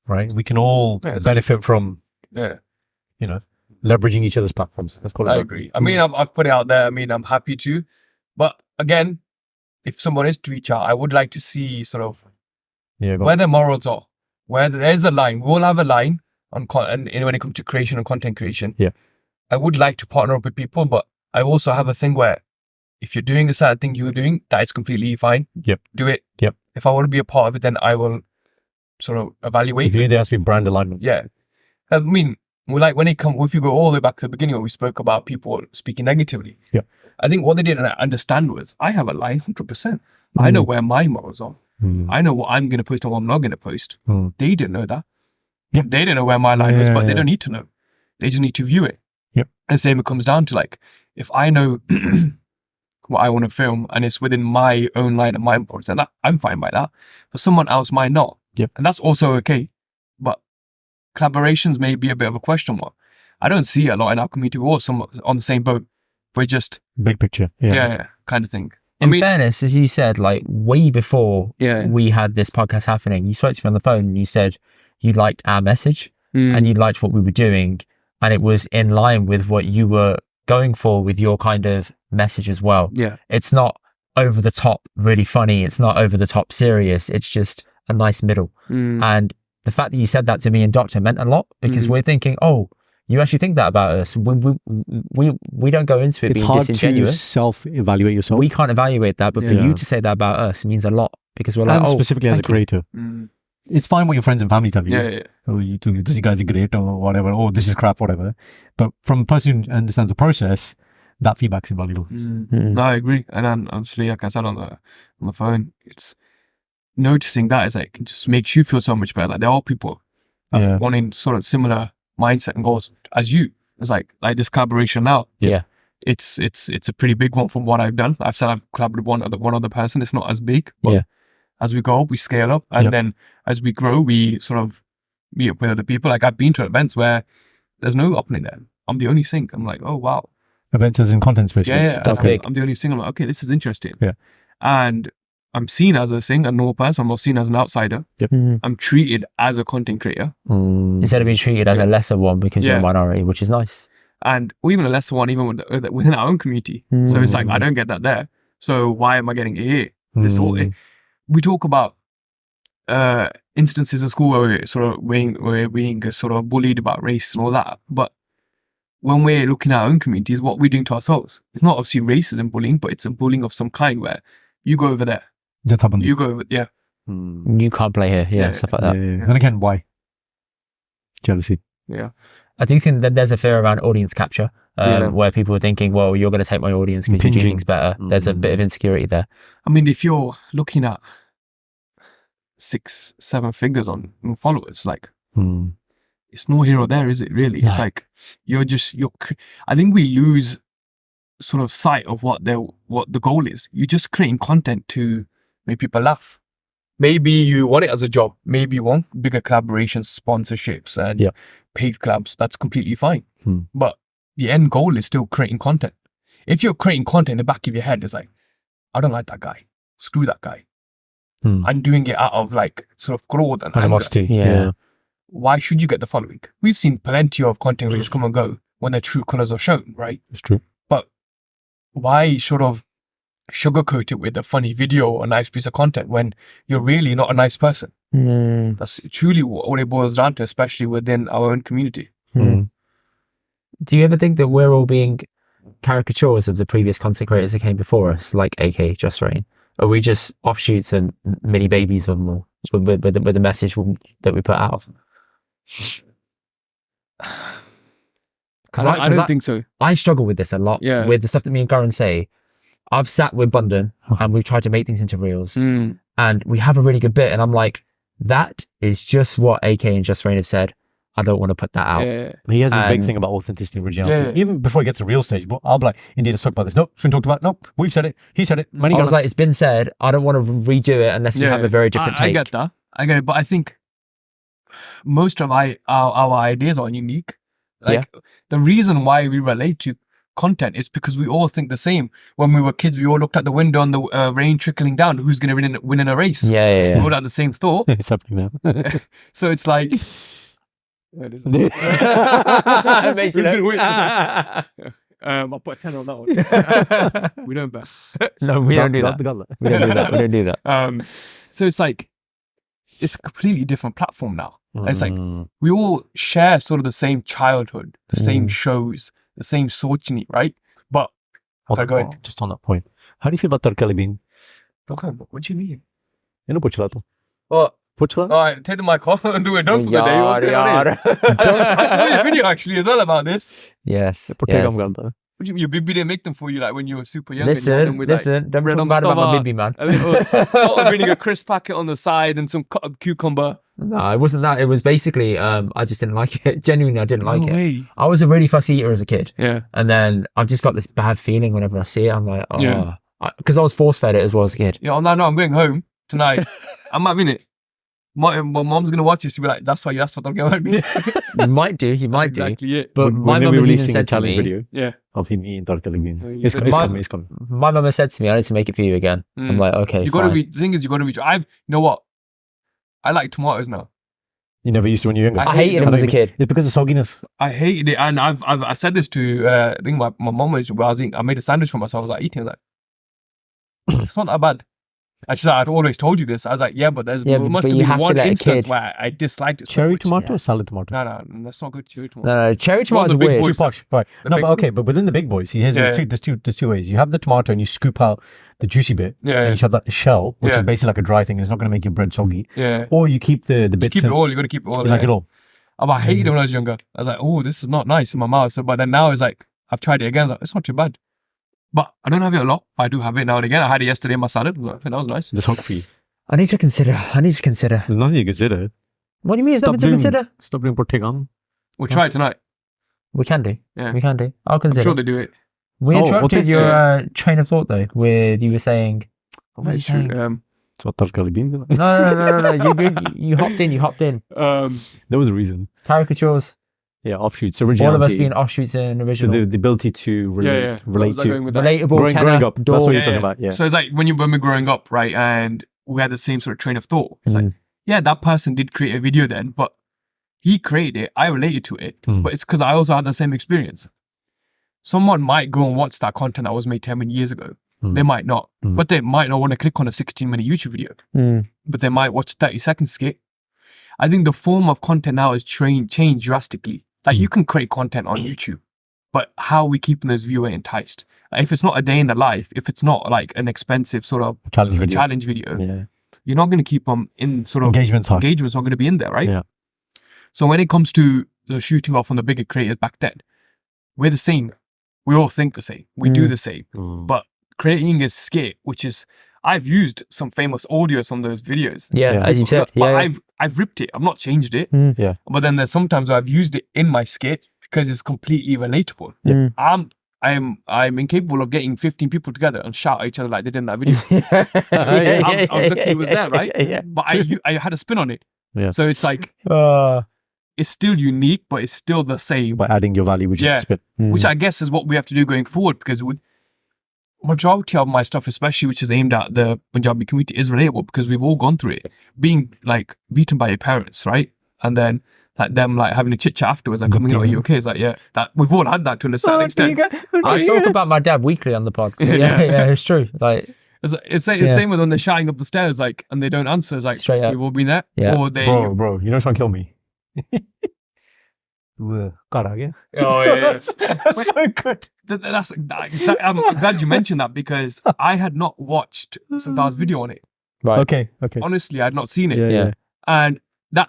right? We can all benefit from, you know, leveraging each other's platforms. Let's call it. I agree. I mean, I've put it out there. I mean, I'm happy to, but again, if someone is to reach out, I would like to see sort of where their morals are, where there's a line. We'll have a line on when it comes to creation and content creation. Yeah, I would like to partner up with people, but I also have a thing where if you're doing a certain thing you're doing, that is completely fine. Yep. Do it. Yep. If I want to be a part of it, then I will sort of evaluate. So if you need, there has to be brand alignment. Yeah. I mean, if you go all the way back to the beginning where we spoke about people speaking negatively. Yeah. I think what they didn't understand was I have a line 100%. I know where my morals are. I know what I'm going to post and what I'm not going to post. They didn't know that. Yeah. They didn't know where my line was, but they don't need to know. They just need to view it. Yep. And same it comes down to like, if I know what I want to film and it's within my own line and my morals, and I'm fine by that. For someone else might not. Yep. And that's also okay. But collaborations may be a bit of a question mark. I don't see a lot in our community. We're all somewhat on the same boat. We're just big picture. Yeah, kind of thing. In fairness, as you said, like way before we had this podcast happening, you spoke to me on the phone and you said you liked our message and you liked what we were doing, and it was in line with what you were going for with your kind of message as well. Yeah. It's not over the top, really funny. It's not over the top serious. It's just a nice middle. And the fact that you said that to me and Doctor meant a lot because we're thinking, oh, you actually think that about us. We don't go into it being disingenuous. It's hard to self-evaluate yourself. We can't evaluate that, but for you to say that about us means a lot because we're like, specifically as a creator. It's fine what your friends and family tell you. Yeah. Oh, this guys are great or whatever. Oh, this is crap, whatever. But from a person who understands the process, that feedback is invaluable. No, I agree. And then honestly, like I said on the phone, it's noticing that is like, it just makes you feel so much better. Like there are people wanting sort of similar mindset and goals as you. It's like this collaboration now. Yeah. It's a pretty big one from what I've done. I've said I've collaborated with one other person. It's not as big, but as we go up, we scale up. And then as we grow, we sort of meet up with other people. Like I've been to events where there's no opening there. I'm the only Sikh. I'm like, oh wow. Events as in content space. Yeah. That's big. I'm the only Sikh. I'm like, okay, this is interesting. Yeah. And I'm seen as a Sikh, a normal person. I'm not seen as an outsider. Yep. I'm treated as a content creator. Instead of being treated as a lesser one because you're a minority, which is nice. And or even a lesser one, even within our own community. So it's like, I don't get that there. So why am I getting it here? We talk about instances in school where we're being sort of bullied about race and all that. But when we're looking at our own communities, what we're doing to ourselves, it's not obviously racism bullying, but it's a bullying of some kind where you go over there. You go over, You can't play here, stuff like that. And again, why? Jealousy. Yeah. I do think that there's a fear around audience capture, where people are thinking, well, you're going to take my audience because you do things better. There's a bit of insecurity there. I mean, if you're looking at 6-7 figures on followers, like, it's no here or there, is it really? It's like, I think we lose sort of sight of what the goal is. You're just creating content to make people laugh. Maybe you want it as a job. Maybe you want bigger collaborations, sponsorships, and paid clubs. That's completely fine. But the end goal is still creating content. If you're creating content in the back of your head, it's like, I don't like that guy. Screw that guy. I'm doing it out of like sort of growth and animosity. Yeah. Why should you get the following? We've seen plenty of content creators come and go when their true colors are shown, right? It's true. But why sort of sugarcoat it with a funny video or a nice piece of content when you're really not a nice person? That's truly what it boils down to, especially within our own community. Do you ever think that we're all being caricatures of the previous content creators that came before us, like AK, Just Rain? Are we just offshoots and mini babies of them all with the message that we put out? Because I don't think so. I struggle with this a lot. Yeah. With the stuff that me and Garen say. I've sat with Bundan and we've tried to make things into reels, and we have a really good bit. And I'm like, that is just what AK and Just Rain have said. I don't want to put that out. Yeah. He has this big thing about authenticity and originality. Yeah. Even before it gets to real stage, but I'll be like, Indy, let's talk about this. Nope, it's been talked about. Nope, we've said it. He said it. I was like, it's been said. I don't want to redo it unless we have a very different take. I get that. I get it. But I think most of our ideas are unique. Like the reason why we relate to content is because we all think the same. When we were kids, we all looked at the window and the rain trickling down. Who's going to win in a race? Yeah. We all had the same thought. It's happening now. So it's like... It is. I'll put a 10 on that one. We don't bet. No, we don't do that. We don't do that. So it's like, it's a completely different platform now. It's like, we all share sort of the same childhood, the same shows, the same sochni, right? But, so go ahead. Just on that point, how do you feel about tarkali bean? What do you mean? You know, puchla to. What? Puchla? Alright, take the mic off and do it done for the day. What's going on here? I saw your video actually as well about this. Yes. What do you mean? Your bibi didn't make them for you like when you were super young. Listen, don't talk bad about my bibi, man. A little salt and vinegar crisp packet on the side and some cut up cucumber. No, it wasn't that. It was basically, I just didn't like it. Genuinely, I didn't like it. Way. I was a really fussy eater as a kid. Yeah. And then I've just got this bad feeling whenever I see it. I'm like, oh. Because I was force-fed it as well as a kid. Yeah, no, I'm going home tonight. I'm having it. My mom's going to watch this. She'll be like, that's why you asked for Tarkali at me. You might do. Exactly it. But my mum has even said to me, video of him eating tarkali beans. It's coming. My mum has said to me, I need to make it for you again. I'm like, okay, you got to reach. The thing is, you got to reach. You know what? I like tomatoes now. You never used to when you were younger. I hated them as a kid. It's because of sogginess. I hated it, and I said this to I think my mom was. I made a sandwich for myself. I was like eating. I was like, it's not that bad. And she's like, I'd always told you this. I was like, yeah, but there must have been one instance where I disliked it. Cherry tomato or salad tomato? No, that's not good. Cherry tomato. No, cherry tomato is weird. Too posh. Right. No, but okay, but within the big boys, there's two ways. You have the tomato and you scoop out the juicy bit. Yeah. And you shove that shell, which is basically like a dry thing. And it's not going to make your bread soggy. Yeah. Or you keep the bits. You keep it all. You got to keep it all. You like it all. I hated it when I was younger. I was like, oh, this is not nice in my mouth. So, but then now it's like, I've tried it again. I was like, it's not too bad. But I don't have it a lot. I do have it now and again. I had it yesterday in my salad. I think that was nice. It's hot for you. I need to consider. There's nothing you consider. What do you mean there's nothing to consider? Stop doing portegan. We'll try it tonight. We can do. Yeah. We can do. I'll consider. I'm sure they do it. We interrupted your train of thought though, with you were saying... What was you saying? It's what tarkali beans. No. You hopped in. There was a reason. Caricatures. Yeah, offshoots. Originality. All of us being offshoots in original. So the ability to relate to. Relatable, growing up. That's what you're talking about. Yeah. So it's like when we're growing up, right, and we had the same sort of train of thought. It's like, yeah, that person did create a video then, but he created it. I related to it, but it's because I also had the same experience. Someone might go and watch that content that was made 10 years ago. They might not, but they might not want to click on a 16-minute YouTube video, but they might watch a 30-second skit. I think the form of content now has changed drastically. Like you can create content on YouTube, but how are we keeping those viewers enticed? If it's not a day in the life, if it's not like an expensive sort of challenge video, you're not going to keep them in sort of engagement's not going to be in there, right? Yeah. So when it comes to the shooting off on the bigger creators back then, we're the same. We all think the same. We do the same. But creating a skit, which is, I've used some famous audios from those videos. Yeah, as you said. But I've ripped it. I've not changed it. Yeah. But then there's sometimes where I've used it in my skit because it's completely relatable. I'm incapable of getting 15 people together and shout at each other like they did in that video. I was lucky it was there, right? Yeah. But I had a spin on it. Yeah. So it's like it's still unique, but it's still the same. By adding your value, which is spin. Which I guess is what we have to do going forward, because majority of my stuff, especially which is aimed at the Punjabi community, is relatable because we've all gone through it. Being like beaten by your parents, right? And then like them like having a chit chat afterwards and coming, are you okay? It's like, yeah, that we've all had that to a certain extent. I talk about my dad weekly on the pod. So yeah, it's true. Like it's the same with when they're shouting up the stairs, like, and they don't answer. It's like, straight up. We've all been there. Yeah. Or they, bro, you know what's trying to kill me? Oh yeah. That's so good. I'm glad you mentioned that because I had not watched Sardar's video on it. Right. Okay. Honestly, I had not seen it. Yeah. And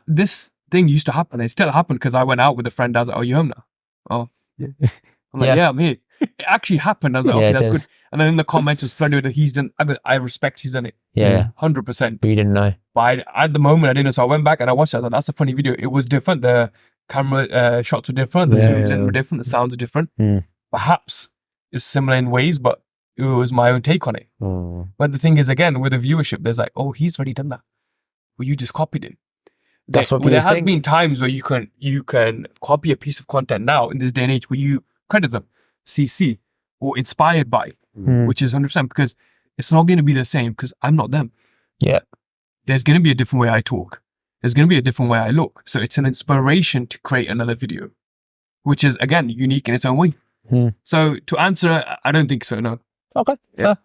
this thing used to happen. It still happened because I went out with a friend. I was like, "Oh, you home now?" Oh, I'm like, "Yeah, I'm here." It actually happened. I was like, "Okay, that's good." And then in the comments, it's funny that he's done. I respect he's done it. Yeah, 100%. But you didn't know. But at the moment, I didn't know. So I went back and I watched it. I thought, that's a funny video. It was different. The camera shots were different. The zooms in were different. The sounds are different. Perhaps it's similar in ways, but it was my own take on it. But the thing is, again, with the viewership, there's like, oh, he's already done that. Well, you just copied it. That's what there has been times where you can copy a piece of content now in this day and age where you credit them CC or inspired by, which is 100% because it's not going to be the same because I'm not them. Yeah. There's going to be a different way I talk. There's going to be a different way I look. So it's an inspiration to create another video, which is, again, unique in its own way. So to answer, I don't think so, no. Okay, fair.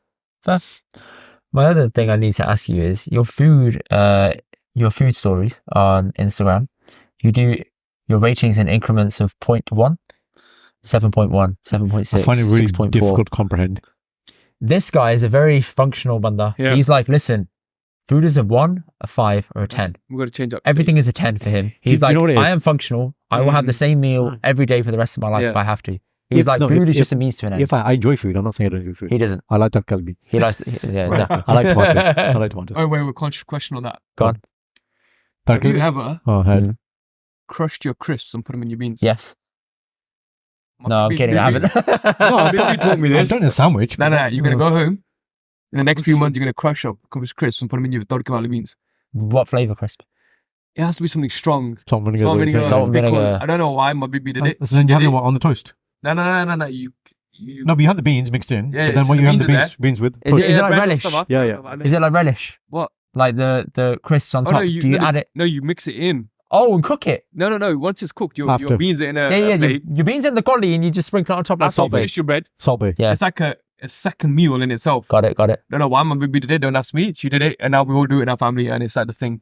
My other thing I need to ask you is your food stories on Instagram. You do your ratings in increments of 0.1, 7.1, 7.6, I find it really 6.4. difficult to comprehend. This guy is a very functional banda. Yeah. He's like, listen, food is a 1, a 5, or a 10. We've got to change up. Everything is a 10 for him. He's like, I am functional. I will have the same meal every day for the rest of my life if I have to. He's food is just a means to an end. If I enjoy food, I'm not saying I don't enjoy food. He doesn't. I like that kalbi. He likes, yeah, exactly. I like tomatoes. Oh, wait, question on that. Go on. Have you ever crushed your crisps and put them in your beans? Yes. No, I'm kidding. I haven't. No, you taught me this. I've done a sandwich. No, you're going to go home. In the next few months, you're going to crush up crisps and put them in your tadka beans. What flavour crisp? It has to be something strong. Salt and vinegar. Salt and vinegar. I don't know why my baby did it. So then you have it on the toast? No. No, but you have the beans mixed in. Yeah, but then what you have the beans with? Is it like relish? Yeah. Is it like relish? What? Like the crisps on top? Do you add it? No, you mix it in. Oh, and cook it? No. Once it's cooked, your beans are in a plate. Your beans in the collie and you just sprinkle it on top like salt bay. Finish your bread. Salt bay. Yeah. It's like a second meal in itself. Got it. Don't know why my baby did it. Don't ask me. She did it. And now we all do it in our family. And it's like the thing.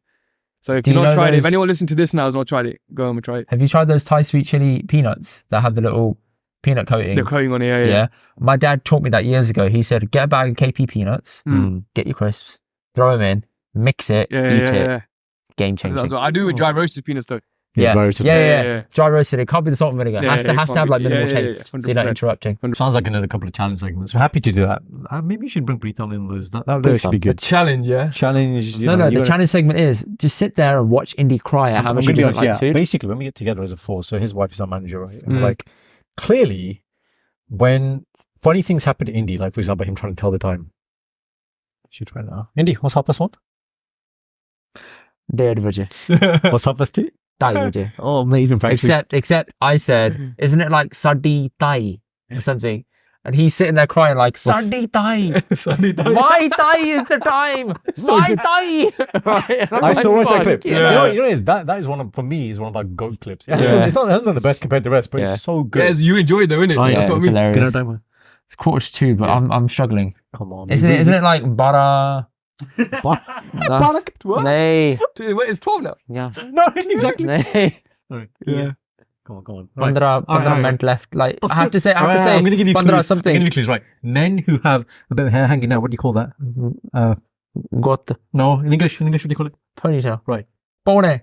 So if you've not tried it, if anyone listening to this now has not tried it, go home and try it. Have you tried those Thai sweet chili peanuts that have the little peanut coating? The coating on it, yeah. My dad taught me that years ago. He said, get a bag of KP peanuts, get your crisps, throw them in, mix it, eat it. Game changing. I do with dry roasted peanuts though. Yeah. Dry roasted. It can't be the salt and vinegar. It has to have like minimal taste. So you're not interrupting. Sounds like another couple of challenge segments. We're happy to do that. Maybe you should bring Preet on in those. That would actually be good. A challenge, yeah. Challenge. The challenge segment is just sit there and watch Indy cry at how much he doesn't like food. Basically, when we get together as a force, so his wife is our manager, right? And like, clearly, when funny things happen to Indy, like for example, him trying to tell the time. Shoot right now. Indy, what's up +1? 1:30 baje. What's up +2? 2:30 baje. Oh, amazing. Except I said, isn't it like Sadi Tai or something? And he's sitting there crying like, Sadi Tai. My Tai is the time. My Tai. Right? I still watch that clip. Yeah. You know, that is one of our GOAT clips. Yeah. It's not the best compared to the rest, but it's so good. Yes, you enjoy it though, innit? Oh, That's what I mean. Hilarious. It's 1:45, but I'm struggling. Come on. Isn't it like Bara? What? Nay. Wait, it's 12 now. Yeah. No, exactly. Nay. Yeah. Come on. Pandra meant left. Like I have to say, I'm going to give you clues. Something. I'm going to give you clues, right? Men who have a bit of hair hanging out, what do you call that? Got No, in English, what do you call it? Ponytail. Right. Pone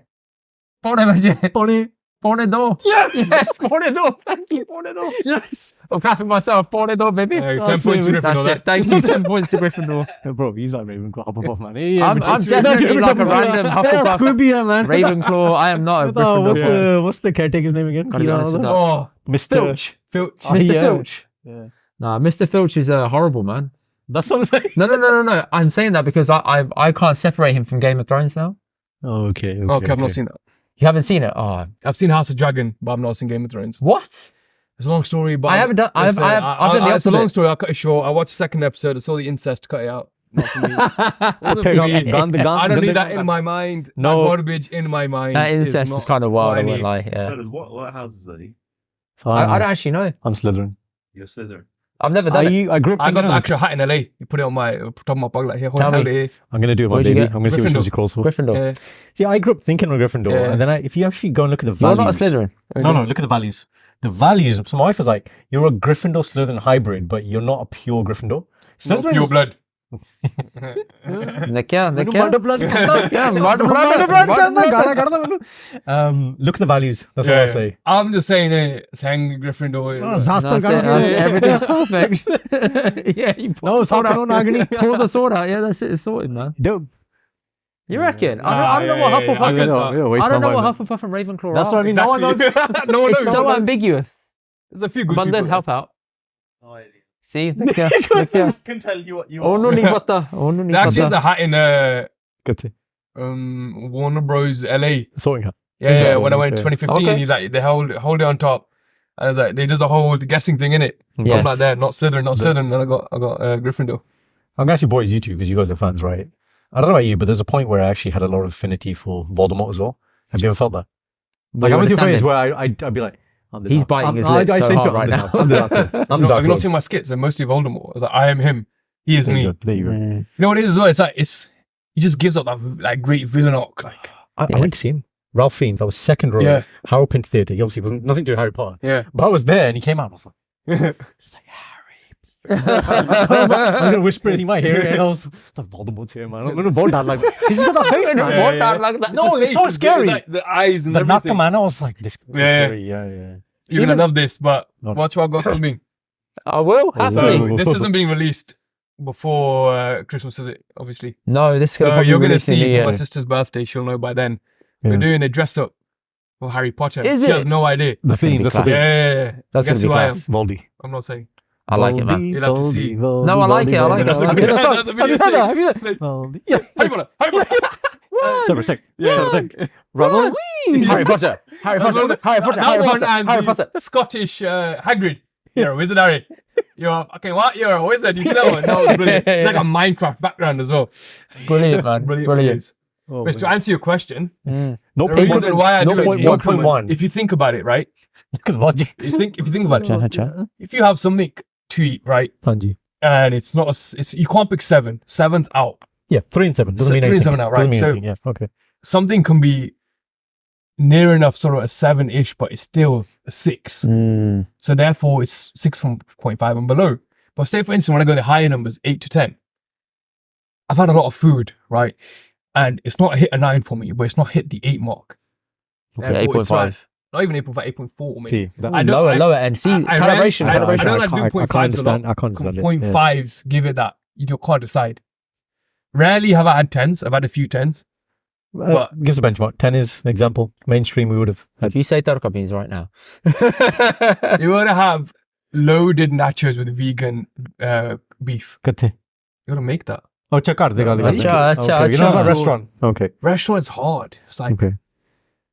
baje. Pony. Pone do. Yes, pone do. Thank you, pone do. Yes. I'm clapping myself. Pone do, baby. 10 points to Gryffindor. That's it. Thank you. 10 points to Gryffindor. Bro, he's like Ravenclaw, Hufflepuff, man. I'm definitely like a random Hufflepuff. Could be, man. Ravenclaw. I am not a Gryffindor. What's the caretaker's name again? Oh, Mr. Filch. Mr. Filch. Yeah. Nah, Mr. Filch is horrible, man. That's what I'm saying. No. I'm saying that because I can't separate him from Game of Thrones now. Oh, okay. Okay, I've not seen that. You haven't seen it? Oh, I've seen House of Dragon, but I've not seen Game of Thrones. what? It's a long story, but I haven't done. I've done the It's a opposite. long story. I'll cut it short. I watched the second episode. I saw the incest. Cut it out. Not for me. I don't need that in my mind. No. That garbage in my mind. That incest is kind of wild. I won't lie. Yeah. What houses are they? I don't actually know. I'm Slytherin. You're Slytherin. I've never done it. I grew up. I got the actual hat in LA. You put it on my top of my bag like here. Tell me. I'm gonna do it, my What'd you baby. get? I'm gonna see which one she calls for. Gryffindor. See, I grew up thinking of Gryffindor, Yeah. and then if you actually go and look at the You're values, not a Slytherin. No, look at the values. The values. So my wife was like, "You're a Gryffindor Slytherin hybrid, but you're not a pure Gryffindor." Not pure blood. क्या murder blood look at the values, that's what I'll say. I'm just saying it. Sang Gryffindor. Everything's perfect. Yeah, you pull the sword out. Yeah, that's it. It's sorted, man. You reckon? I don't know what Hufflepuff I don't know what Hufflepuff and Ravenclaw That's are. what I mean. No one knows. No one It's knows. so ambiguous. There's a few good But then people. help out. No idea. See? I can tell you what you Oh, no, want. nahi pata. Oh, no, There actually is a hat in Good. Warner Bros. LA. Sorting her. Yeah, when I went in Okay. 2015, Okay. he's like, they hold it on top. And it's like, they just a whole guessing thing in it. Yes. I'm like that, not Slytherin. And I got Gryffindor. I'm gonna actually brought his YouTube because you guys are fans, right? I don't know about you, but there's a point where I actually had a lot of affinity for Voldemort as well. Have you ever felt that? Like, I'm with your friends where I'd be like, He's biting his lips so hard right now. I'm the Dark Lord. I'm the Have Dark you not Lord. seen my skits? They're mostly Voldemort. I was like, I am him. He is me. There you go. You know what it is as well? It's like, he just gives up that great villain arc. Like, I went to see him. Ralph Fiennes. I was second row. Yeah. Harold Pint Theatre. He obviously wasn't nothing to do with Harry Potter. yeah. But I was there and he came out and I was like, just like Harry. I was like, I'm gonna whisper it, he might hear it. And I was like, Voldemort's here, man. I'm gonna vote that like he's got that face, man. Yeah, yeah. No, it's so scary. It's like the eyes and The everything. man, I was like, this is Yeah. scary. Yeah. You're gonna love this, but No. watch what I got coming. I will. Has Oh, to So be. this isn't being released before Christmas, is it? Obviously. No, this is So probably you're gonna released in see the for year. my sister's birthday. She'll know by then. Yeah. We're doing a dress up for Harry Potter. Is She it? has no idea. The theme, be that's the class. Yeah, thing. That's Guess gonna who be I am? class. Voldy. I'm not saying. I like it, man. You'll have to see. No, I like it, I like it. That's a Okay, good. that's That's a video. Have you Say, Voldy. Yeah. Harry Potter. Harry Potter. Sorry, sec. Yeah. Sorry, sec. Ronald? Harry Potter. Harry Potter. Harry Potter. That Harry one Potter. and Harry the Potter. Scottish Hagrid. You're a wizard, Harry. You're what? You're a wizard. You see that one? That was brilliant. It's like a Minecraft background as well. Brilliant, man. Brilliant. Oh, But to answer your question, no the point reason why I do it in 1.1. increments, if you think about it, right? Logic. If you think about it, Cha. if you have something to eat, right, Panji. and it's not, it's you can't pick 7. 7's out. Yeah, 3 and 7. Doesn't So mean 3 and anything. 7 out, right? Doesn't mean So- anything, yeah, okay. Something can be near enough sort of a 7-ish, but it's still a 6. So therefore, it's 6.5 and below. But say, for instance, when I go to the higher numbers, 8 to 10, I've had a lot of food, right? And it's not hit a 9 for me, but it's not hit the 8 mark. Okay, Therefore, it's 8.5. Not even 8.5, 8.4 maybe. See, that, I don't- Lower end. See, calibration. I calibration. don't like do 0.5s a lot. I can't understand it. 0.5s, give it that. You can't decide. Rarely have I had 10s. I've had a few 10s. But- Give us a benchmark. 10 is example. Mainstream, we would have had. If you say tarka beans right now. You want to have loaded nachos with vegan beef. Kate. You want to make that. Oh, chakar. They got it. Acha, acha, Okay, you know about acha. restaurant. Okay. Restaurant's hard. It's like, Okay.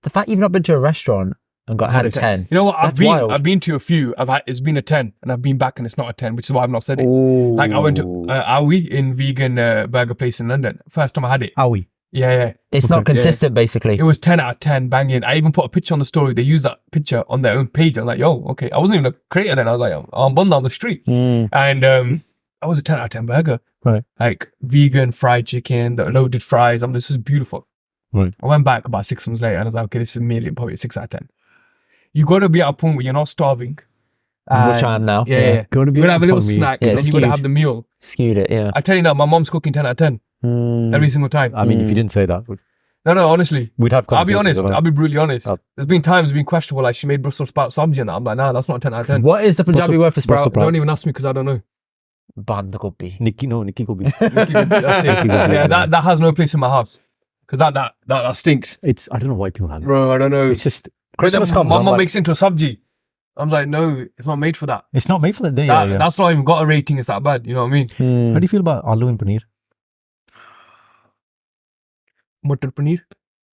The fact you've not been to a restaurant and had a 10. you know what? That's wild. I've been to a few. It's been a 10, and I've been back and it's not a 10, which is why I've not said it. Ooh. Like I went to Awi in vegan burger place in London. First time I had it. Awi. Yeah. It's not consistent, basically. It was 10 out of 10, banging. I even put a picture on the story. They used that picture on their own page. I'm like, yo, okay. I wasn't even a creator then. I was like, I'm bun down the street. And I was a 10 out of 10 burger. Right. Like vegan fried chicken, the loaded fries. This is beautiful. Right. I went back about 6 months later and I was like, okay, this is probably a 6 out of 10. You got to be at a point where you're not starving. Which I am now. Yeah. Go to You got to have a little snack Yeah, and then you got to skewed. have the meal. Skewed it, yeah. I tell you now, my mom's cooking 10 out of 10 every single time. I mean, if you didn't say that, No, honestly. we'd have I'll be conversations honest. about I'll be brutally honest. Oh. There's been times it's been questionable, like she made Brussels sprout sabji and that. I'm like, nah, that's not 10 out of 10. What is the Punjabi Brussels- word for sprout? Brussels Don't even ask me because I don't know. Band gobi. Nikki could be. That's it. Yeah, that has no place in my house because that stinks, It's, I don't know why people have it. bro. I don't know. It's just, But then Christmas comes, my I'm mom like, makes it into a sabji. I'm like, no, it's not made for that. it's not made for that day. That- Yeah. That's not even got a rating. It's that bad. You know what I mean? How do you feel about aloo and paneer? Mutter paneer,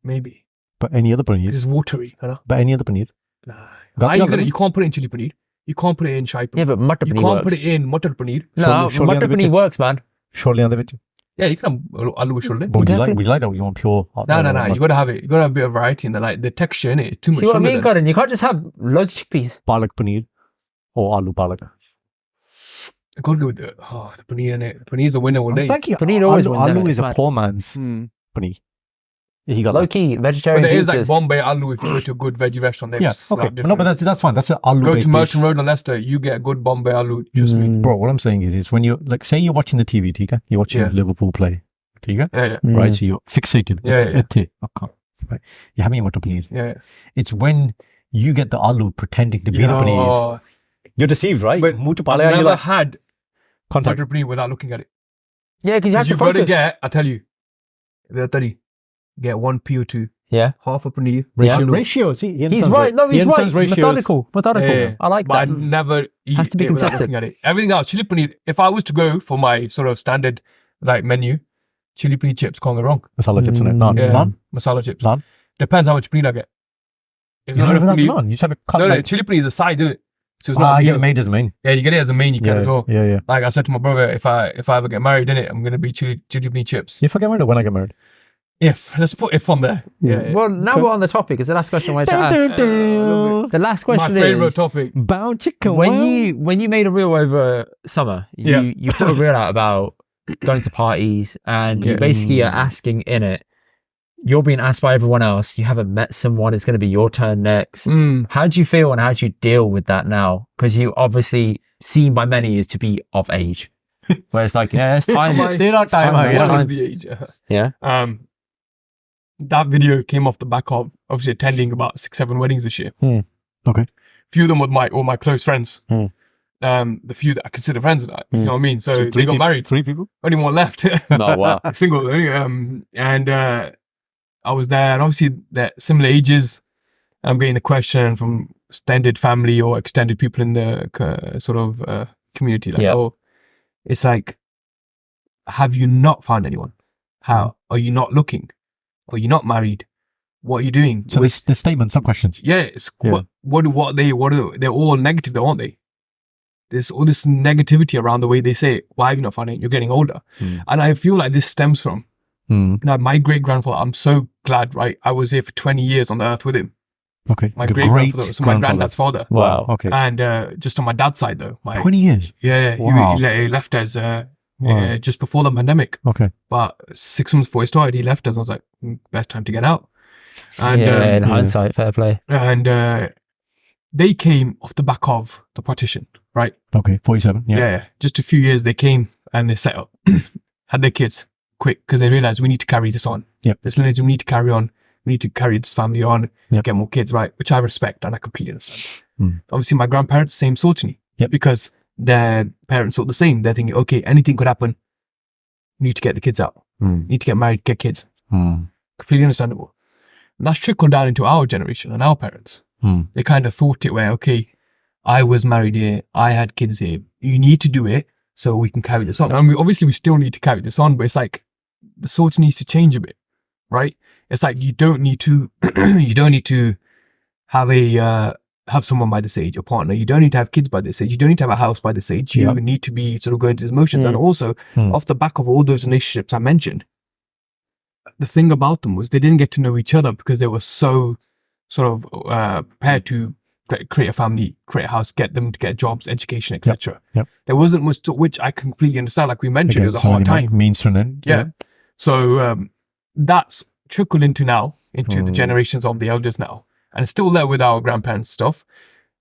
maybe. But any other paneer? It's watery. You know? But any other paneer? Nah. Gati You can't put it in chili paneer. You can't put it in shai paneer. Yeah, but mutter You paneer can't works. put it in mutter paneer. No, surely mutter on the paneer bit- works, man. Surely on the video. Yeah, you can have aloo with sholle. But would Exactly. you like that or you want pure? No. You gotta have it. You gotta have a bit of variety in the like the texture in it. Too much. See what I sholle mean, then. Karan? You can't just have loads of chickpeas. Palak paneer or aloo palak. I gotta go with the paneer in it. Paneer's the winner all day. Thank you. Paneer always aloo, wins, isn't aloo it? is It's a mad. poor man's Hmm. paneer. He got Low key, But vegetarian there is like pizzas. Bombay Aloo if you go to a good veggie restaurant. They yeah, slap okay. But different. no, but that's fine. That's an aloo Go based to Merchant dish. Road in Leicester, you get good Bombay Aloo. Trust me. Bro, what I'm saying is when you like, say you're watching the TV, okay? You're watching Yeah. Liverpool play, okay? Yeah, Right, so you're fixated. Yeah. Right. You're having your paneer. yeah. It's when you get the aloo pretending to be the paneer. Oh, You're deceived, right? but Muh to I've pale and never you're like, had contact. butter paneer without looking at it. Yeah, because you have Because to you've got to focus. get, I tell you, the 30, get 1 PO2, Yeah. half a paneer. Ratio. See, he He's understands right. No, he he's right. understands ratios. Methodical. Yeah. I like But I that. never eat Has to be it without consistent. looking at it. Everything else, chili paneer, if I was to go for my sort of standard like menu, chili paneer chips can't go wrong. Masala chips in it. Naan. Yeah. Naan? Masala chips. Naan? Depends how much paneer I get. If You not don't enough have paneer, naan. You just have it cut no, like... chili paneer is a side, isn't it? So it's not Ah, a you meal. get it made as a main. Yeah, you get it as a main, you can as well. Yeah. Like I said to my brother, if I ever get married, innit, I'm gonna be chili paneer chips. If I get married or when I get married? Let's put if on there. Yeah. Well, now we're on the topic. It's the last question I wanted to ask. The last My question favorite is topic. Bound chicken. when you made a reel over summer, Yeah. you put a reel out about going to parties, and you Yeah. basically are asking in it. You're being asked by everyone else. You haven't met someone. It's going to be your turn next. How do you feel and how do you deal with that now? Because you obviously seen by many as to be of age. Where it's like, yeah, it's time. They're not time. time, Yeah. What is the age? Yeah. That video came off the back of obviously attending about 6-7 weddings this year. Okay. Few of them with all my close friends. The few that I consider friends and that, you know what I mean? So they got married. 3 people? Only one left. No, wow. Single. And I was there, and obviously they're similar ages. I'm getting the question from extended family or extended people in the sort of community, like, oh, it's like, have you not found anyone? How are you not looking? Are you not married? What are you doing? So the statements, some questions. Yeah, it's what are they? They're all negative, though, aren't they? There's all this negativity around the way they say it. Why have you not found it? You're getting older, and I feel like this stems from now my great grandfather. I'm so glad, right? I was here for 20 years on the earth with him. Okay. My great grandfather, so my granddad's father. Wow. Okay. And just on my dad's side, though, 20 years. Yeah, Wow. he left us just before the pandemic. Okay. But 6 months before he started, he left us. I was like, best time to get out. And in hindsight, fair play. and they came off the back of the partition, right? Okay. 47. Yeah. Just a few years they came and they set up, had their kids quick because they realized we need to carry this on. Yep. This lineage, we need to carry on. We need to carry this family on, Yep. get more kids, right? Which I respect and I completely understand. Obviously, my grandparents, same sort to me. Yep. Because their parents thought the same. They're thinking, okay, anything could happen. We need to get the kids out. Need to get married, get kids. Completely understandable. And that's trickled down into our generation and our parents. They kind of thought it where, okay, I was married here, I had kids here. You need to do it so we can carry this on. And obviously we still need to carry this on, but it's like the sort needs to change a bit, right? It's like you don't need to have someone by this age, a partner. You don't need to have kids by this age. You don't need to have a house by this age. You need to be sort of going through the motions. And also, off the back of all those relationships I mentioned, the thing about them was they didn't get to know each other because they were so sort of prepared to create a family, create a house, get them to get jobs, education, etc. Yep. There wasn't much to which I completely understand. Like we mentioned, it was a hard time. Means to an end. Yeah. So that's trickled into the generations of the elders now. And it's still there with our grandparents' stuff.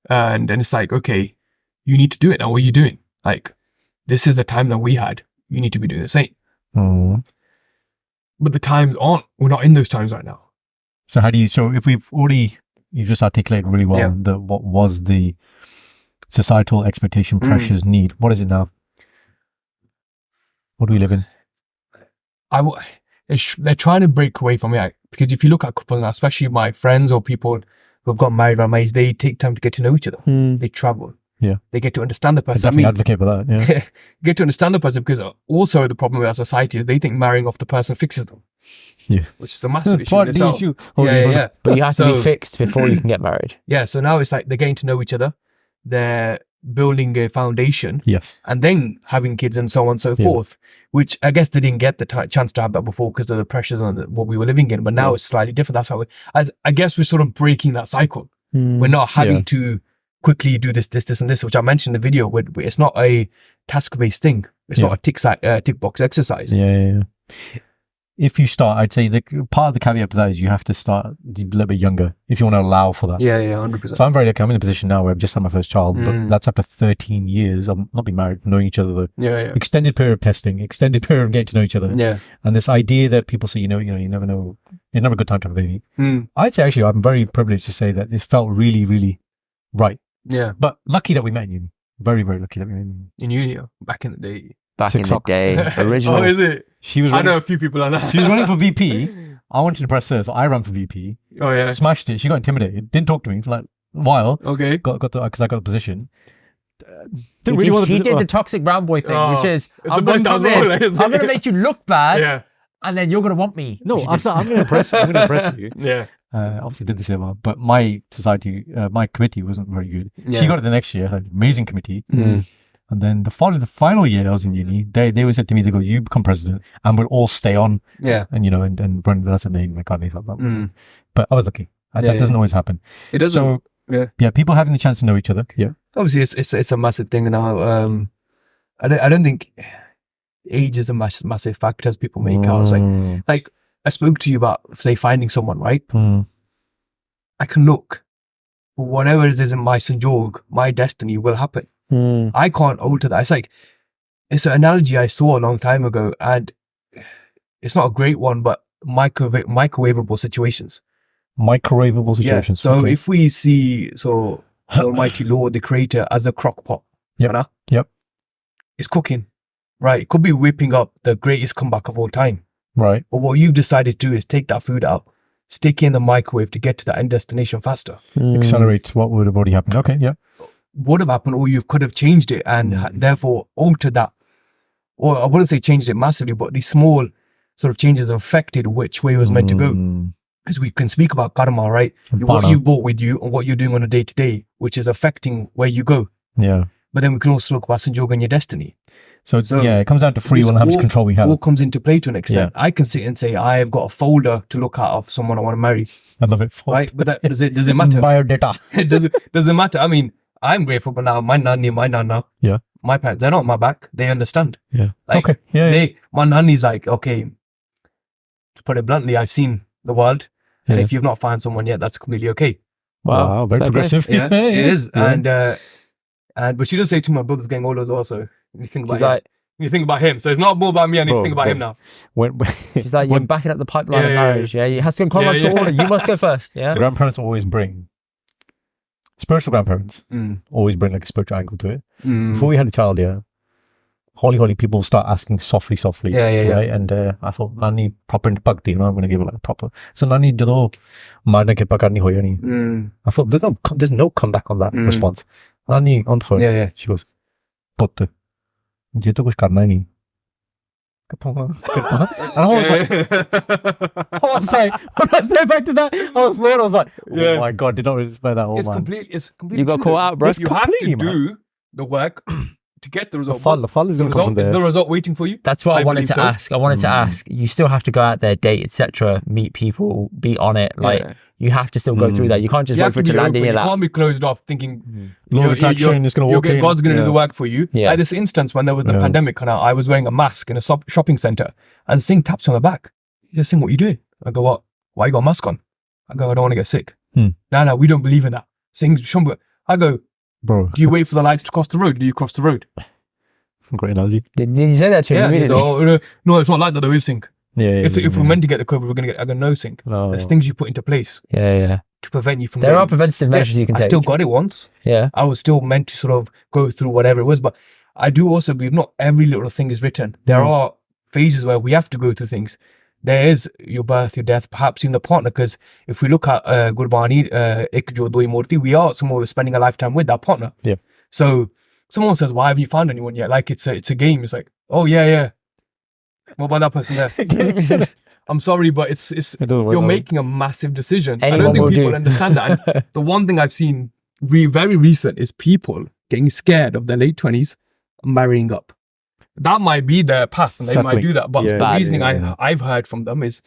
And then it's like, okay, you need to do it now. What are you doing? Like, this is the time that we had. You need to be doing the same. But the times aren't. We're not in those times right now. So if you've just articulated really well what was the societal expectation, pressures, need. What is it now? What do we live in? They're trying to break away from it because if you look at couples now, especially my friends or people who have got married by my age, they take time to get to know each other. They travel. Yeah. They get to understand the person. I definitely advocate for that. Yeah. Get to understand the person because also the problem with our society is they think marrying off the person fixes them. Yeah. Which is a massive issue. Part in the itself. issue. Yeah. But you have to be fixed before you can get married. Yeah. So now it's like they're getting to know each other. They're building a foundation. Yes. And then having kids and so on and so forth, which I guess they didn't get the chance to have that before because of the pressures on what we were living in. But now it's slightly different. That's how I guess we're sort of breaking that cycle. We're not having to quickly do this, and this, which I mentioned in the video. It's not a task-based thing. It's not a tick box exercise. Yeah. if you start, I'd say the part of the caveat to that is you have to start a little bit younger if you want to allow for that. Yeah, 100%. So I'm very lucky. I'm in a position now where I've just had my first child, but that's after 13 years of not being married, knowing each other. Extended period of testing, extended period of getting to know each other. Yeah. And this idea that people say, you never know, it's never a good time to have a baby. I'd say actually, I'm very privileged to say that this felt really, really right. Yeah. But lucky that we met in uni. Very, very lucky that we met in uni. In uni, back in the day. Back Sikh in the Soc. day, original. Oh, is it? She was I know a few people on that. She was running for VP. I wanted to impress her, so I ran for VP. Oh, yeah. Smashed it. She got intimidated. Didn't talk to me for like a while. Okay. Because I got the position. He did the toxic brown boy thing, which is, I'm going to make you look bad, and then you're going to want me. No, I'm going to impress you. I'm going to impress you. Yeah. Obviously did this a while, but my society, my committee wasn't very good. Yeah. She got it the next year, had an amazing committee. And then the final year I was in uni, they said to me, they go, you become president and we'll all stay on. Yeah. And, and run, that's a name, I can't name that. But I was lucky. That doesn't always happen. It doesn't. So, yeah, people having the chance to know each other. Yeah. Obviously, it's a massive thing now. I don't think age is a massive factor as people make out. It's like I spoke to you about, say, finding someone, right? I can look, but whatever it is in my sanjog, my destiny will happen. I can't alter that. It's an analogy I saw a long time ago, and it's not a great one, but microwavable situations. Microwavable situations. Yeah. So if we see the Almighty Lord, the Creator, as the crock pot, Yep. It's cooking, right? It could be whipping up the greatest comeback of all time, right? But what you've decided to do is take that food out, stick it in the microwave to get to that end destination faster. Accelerate what would have already happened. Okay, yeah. Would have happened, or you could have changed it and therefore altered that. Or I wouldn't say changed it massively, but these small sort of changes have affected which way it was meant to go. Because we can speak about karma, right? What you brought with you and what you're doing on a day-to-day, which is affecting where you go. Yeah. But then we can also talk about sanjog and your destiny. So it comes down to free will and how much control we have. All comes into play to an extent. I can sit and say, I've got a folder to look at of someone I want to marry. I love it. Right? But does it matter? Biodata. does it matter? I mean, I'm grateful, but now my nanny and my nana, my parents, they're not on my back. They understand. Yeah. Like, okay. Yeah. My nanny's like, okay, to put it bluntly, I've seen the world. And if you've not found someone yet, that's completely okay. Wow, very progressive. Yeah, it is. Yeah. But she does say to my brother's getting older as well. So you think about you think about him. So it's not more about me. I need to think about him now. She's like, you're backing up the pipeline of marriage. Yeah, it has to go in chronological order. You must go first. Yeah. Grandparents always bring spiritual grandparents. Always bring like a spiritual angle to it. Before we had a child, holy people start asking softly. Right? And I thought, Nani proper into bhakti, I'm going to give it like a proper. So Nani jado marna kripa karni hoya nahi. I thought there's no comeback on that response. Nani on the phone. She goes, Putt, ye to kuch karna hi nahi. And I was like, when I said back to that, I was like, oh my god, did not respect that. It's completely. You got caught out, bro. You have to do the work to get the result. The fall is going to come from there. Is the result waiting for you? That's what I wanted to ask. I wanted to ask. You still have to go out there, date, etc., meet people, be on it. Like you have to still go through that. You can't just wait for it to land in your lap. You can't be closed off thinking law of attraction is going to walk in. God's going to do the work for you. Like this instance when there was the pandemic, and I was wearing a mask in a shopping center, and Singh taps on the back. He says, Singh, what are you doing? I go, what? Why you got a mask on? I go, I don't want to get sick. No, we don't believe in that. Singh, Shumba. I go, bro, do you wait for the lights to cross the road? Do you cross the road? Great analogy. Did you say that to him immediately? No, it's not like that though, is Singh. If we're meant to get the COVID, we're going to get, I go, no, Singh. There's things you put into place. To prevent you from There are preventative measures you can take. I still got it once. I was still meant to sort of go through whatever it was, but I do also believe not every little thing is written. There are phases where we have to go through things. There is your birth, your death, perhaps even the partner, because if we look at Gurbani, Ek Jo Doi Murti, we are someone who's spending a lifetime with that partner. So someone says, why have you found anyone yet? Like it's a game. It's like, oh yeah. What about that person there? I'm sorry, but it's you're making a massive decision. I don't think people understand that. And the one thing I've seen very recent is people getting scared of their late 20s marrying up. That might be their path and they might do that. But the reasoning I've heard from them is,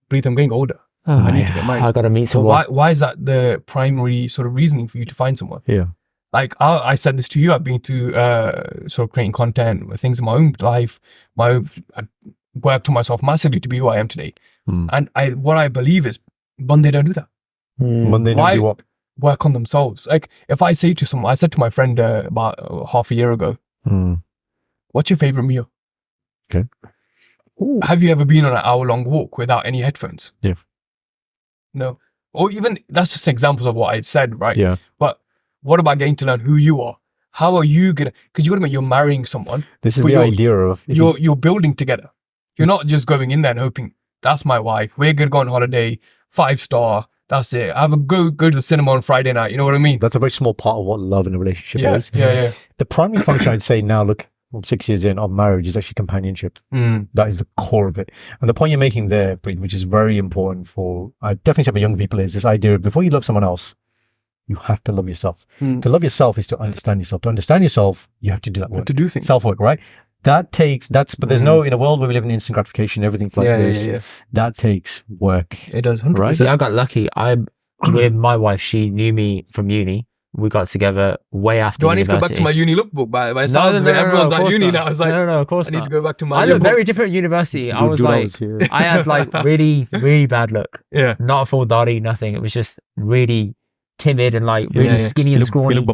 Preet, I'm getting older. I need to get married. I got to meet someone. So why is that the primary sort of reasoning for you to find someone? Like I said this to you, I've been to sort of creating content, things in my own life, worked on myself massively to be who I am today. And what I believe is, they don't do that. They don't do what? Work on themselves. Like if I say to someone, I said to my friend about half a year ago, what's your favorite meal? Okay. Ooh. Have you ever been on an hour-long walk without any headphones? Yeah. No. Or even, that's just examples of what I said, right? Yeah. But what about getting to learn who you are? How are you gonna, because you gotta admit, you're marrying someone. This is the idea of... You're building together. You're not just going in there and hoping, that's my wife, we're gonna go on holiday, 5-star, that's it. I have a go to the cinema on Friday night, you know what I mean? That's a very small part of what love in a relationship is. Yeah. The primary function, I'd say now, look, 6 years in of marriage, is actually companionship. That is the core of it. And the point you're making there, which is very important for, I definitely say for young people, is this idea of before you love someone else, you have to love yourself. To love yourself is to understand yourself. To understand yourself, you have to do that work. To do things. Self-work, right? But there's no, in a world where we live in instant gratification, everything's like this, that takes work. It does, 100%. Right? See, I got lucky. With my wife, she knew me from uni. We got together way after Do I need university. to go back to my uni lookbook? By sounds of it, everyone's at uni now. It's like, no, of course I need to go back to my I looked very different at university. I was like, I had like really, really bad look. Yeah. Not a full body, nothing. It was just really timid and like really skinny and scrawny.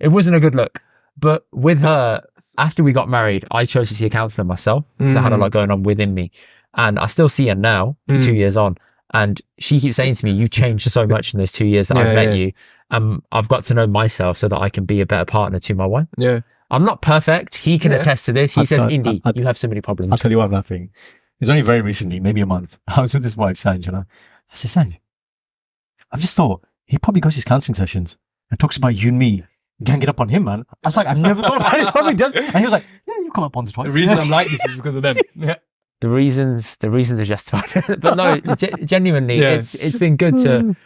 It wasn't a good look. But with her, after we got married, I chose to see a counsellor myself because I had a lot going on within me. And I still see her now, 2 years on. And she keeps saying to me, you changed so much in those 2 years that I've met you. I've got to know myself so that I can be a better partner to my wife. Yeah. I'm not perfect. He can attest to this. He says, Indy, you have so many problems. I'll tell you why I'm laughing. It's only very recently, maybe a month. I was with his wife, Sanj, and I said, Sanj, I've just thought he probably goes to his counselling sessions and talks about you and me ganging up on him, man. I was like, I've never thought about it. He probably does. And he was like, yeah, you've come up once or twice. The reason I'm like this is because of them. Yeah. The reasons are justified. But no, genuinely, it's been good to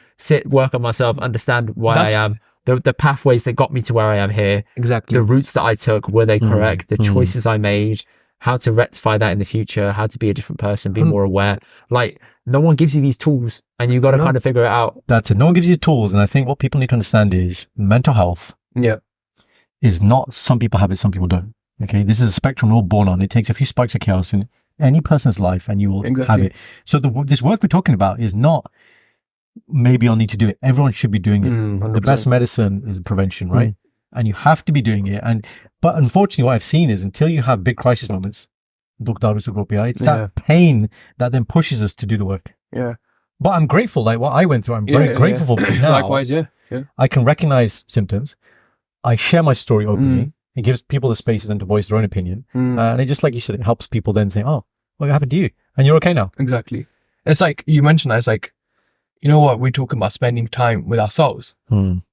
work on myself, understand why I am, the pathways that got me to where I am here. Exactly. The routes that I took, were they correct? The choices I made, how to rectify that in the future, how to be a different person, be more aware. Like, no one gives you these tools and you've got to kind of figure it out. That's it. No one gives you the tools. And I think what people need to understand is mental health is not, some people have it, some people don't. Okay. This is a spectrum we're all born on. It takes a few spikes of chaos in any person's life and you will have it. So this work we're talking about is not maybe I'll need to do it. Everyone should be doing it. 100%. The best medicine is prevention, right? And you have to be doing it. But unfortunately, what I've seen is until you have big crisis moments, it's that pain that then pushes us to do the work. Yeah. But I'm grateful, like what I went through, I'm very grateful for now. Likewise, yeah. I can recognize symptoms. I share my story openly. It gives people the space then to voice their own opinion. And it just, like you said, it helps people then say, oh, what happened to you? And you're okay now. Exactly. It's like, you mentioned that, it's like, you know what, we're talking about spending time with ourselves.